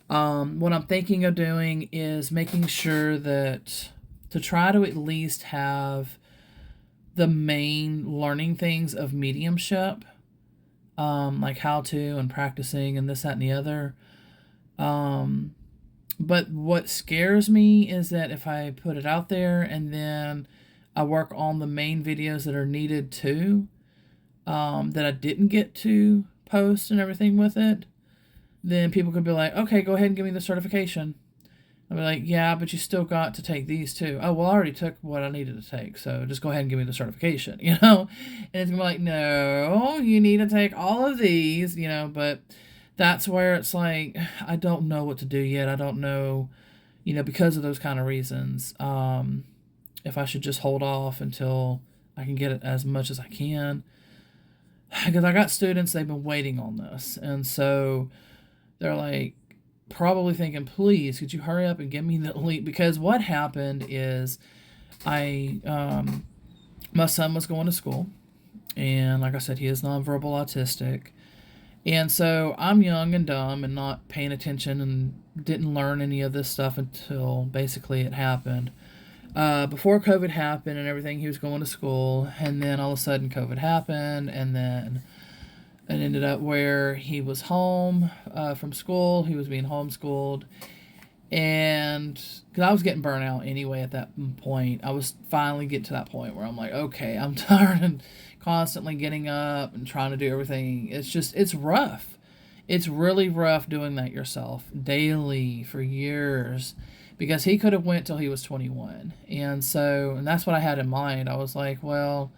What I'm thinking of doing is making sure that to try to at least have the main learning things of mediumship, like how to and practicing and this, that, and the other. But what scares me is that if I put it out there and then I work on the main videos that are needed too, that I didn't get to post and everything with it, then people could be like, okay, go ahead and give me the certification. I'll be like, yeah, but you still got to take these too. Oh, well, I already took what I needed to take, so just go ahead and give me the certification, And it's going to be like, no, you need to take all of these, but that's where it's like, I don't know what to do yet. I don't know, because of those kind of reasons, if I should just hold off until I can get it as much as I can. Because I got students, they've been waiting on this. And so they're like probably thinking, please, could you hurry up and give me the link? Because what happened is I, my son was going to school, and like I said, he is nonverbal autistic. And so I'm young and dumb and not paying attention and didn't learn any of this stuff until basically it happened. Before COVID happened and everything, he was going to school, and then all of a sudden COVID happened, and then it ended up where he was home from school. He was being homeschooled, and because I was getting burnt out anyway at that point, I was finally getting to that point where I'm like, okay, I'm tired and constantly getting up and trying to do everything. It's rough. It's really rough doing that yourself daily for years, because he could have went till he was 21. And that's what I had in mind. I was like, well,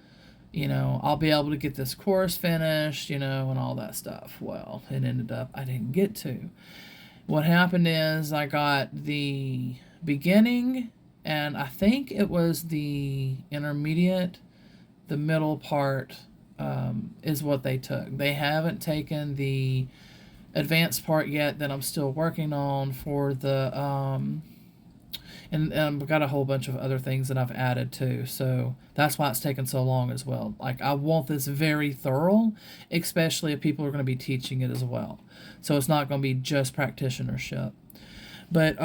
I'll be able to get this course finished, and all that stuff. Well, it ended up I didn't get to. What happened is I got the beginning, and I think it was the intermediate, the middle part is what they took. They haven't taken the advanced part yet that I'm still working on for the and I've got a whole bunch of other things that I've added too. So that's why it's taken so long as well. Like, I want this very thorough, especially if people are going to be teaching it as well. So it's not going to be just practitionership. But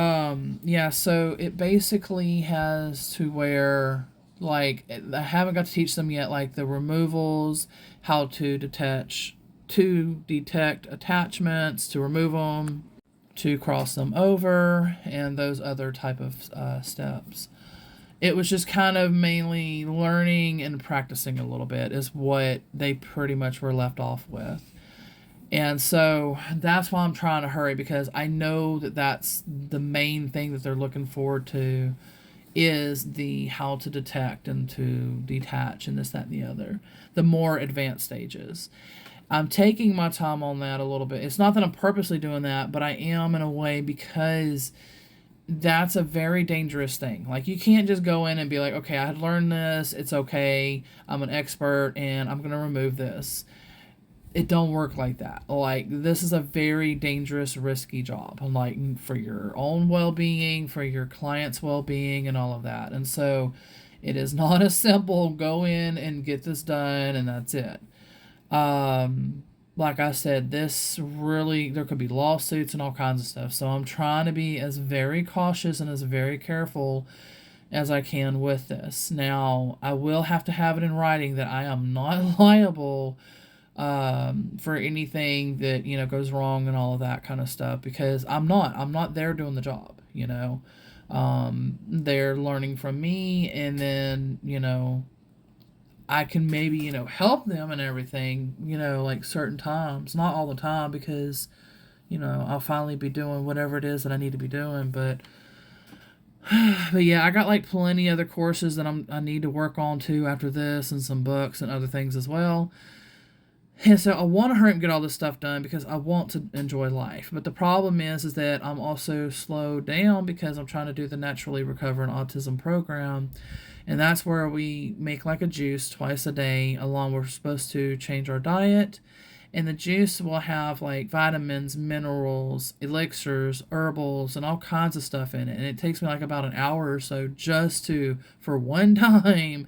yeah, so it basically has to where, like, I haven't got to teach them yet, like the removals, how to detect attachments, to remove them, to cross them over, and those other type of steps. It was just kind of mainly learning and practicing a little bit is what they pretty much were left off with. And so that's why I'm trying to hurry, because I know that that's the main thing that they're looking forward to, is the how to detect and to detach and this, that, and the other, the more advanced stages. I'm taking my time on that a little bit. It's not that I'm purposely doing that, but I am in a way, because that's a very dangerous thing. Like, you can't just go in and be like, okay, I had learned this, it's okay, I'm an expert, and I'm going to remove this. It don't work like that. Like, this is a very dangerous, risky job. Like, for your own well-being, for your client's well-being, and all of that. And so it is not a simple go in and get this done and that's it. Like I said, this really, there could be lawsuits and all kinds of stuff. So I'm trying to be as very cautious and as very careful as I can with this. Now, I will have to have it in writing that I am not liable for anything that, goes wrong and all of that kind of stuff, because I'm not there doing the job. They're learning from me, and then, I can maybe, help them and everything, like certain times, not all the time, because, I'll finally be doing whatever it is that I need to be doing. But yeah, I got like plenty other courses that I need to work on too after this, and some books and other things as well. And so I want to hurry and get all this stuff done, because I want to enjoy life. But the problem is that I'm also slowed down, because I'm trying to do the Naturally Recovering Autism program. And that's where we make like a juice twice a day, along we're supposed to change our diet. And the juice will have like vitamins, minerals, elixirs, herbals, and all kinds of stuff in it. And it takes me like about an hour or so just for one time,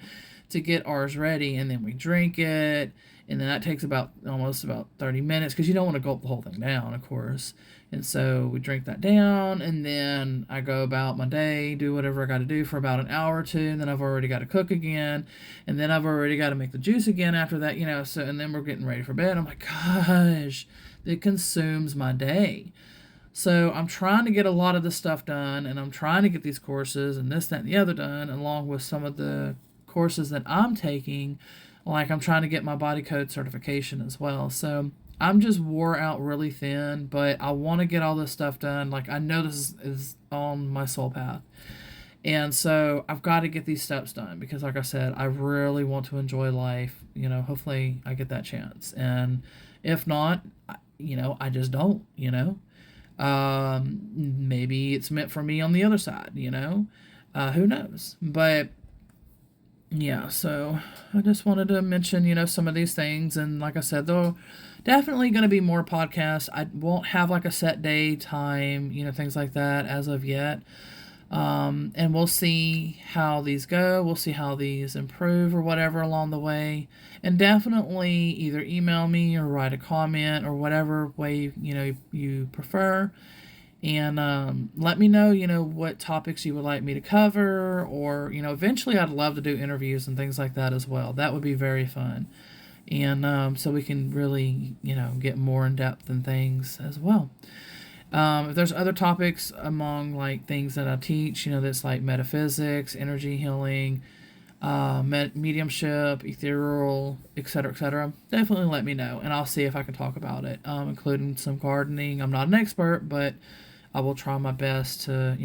to get ours ready. And then we drink it. And then that takes almost about 30 minutes, because you don't want to gulp the whole thing down, of course. And so we drink that down, and then I go about my day, do whatever I got to do for about an hour or two, and then I've already got to cook again, and then I've already got to make the juice again after that, so, and then we're getting ready for bed. I'm like, gosh, it consumes my day. So I'm trying to get a lot of this stuff done, and I'm trying to get these courses and this, that, and the other done, along with some of the courses that I'm taking. Like, I'm trying to get my body code certification as well. So I'm just wore out really thin, but I want to get all this stuff done. Like, I know this is on my soul path. And so I've got to get these steps done, because like I said, I really want to enjoy life. Hopefully I get that chance. And if not, I just don't, maybe it's meant for me on the other side, who knows? But Yeah, so I just wanted to mention, some of these things. And like I said, though, definitely going to be more podcasts. I won't have like a set day, time, things like that as of yet. And we'll see how these go. We'll see how these improve or whatever along the way. And definitely either email me or write a comment or whatever way, you prefer. And let me know, what topics you would like me to cover, or, eventually I'd love to do interviews and things like that as well. That would be very fun. And so we can really, get more in depth in things as well. If there's other topics among like things that I teach, that's like metaphysics, energy healing, mediumship, ethereal, etc., definitely let me know, and I'll see if I can talk about it, including some gardening. I'm not an expert, but I will try my best to,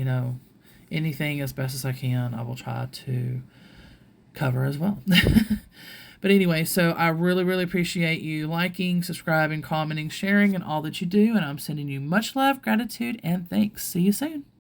anything as best as I can, I will try to cover as well. But anyway, so I really, really appreciate you liking, subscribing, commenting, sharing, and all that you do. And I'm sending you much love, gratitude, and thanks. See you soon.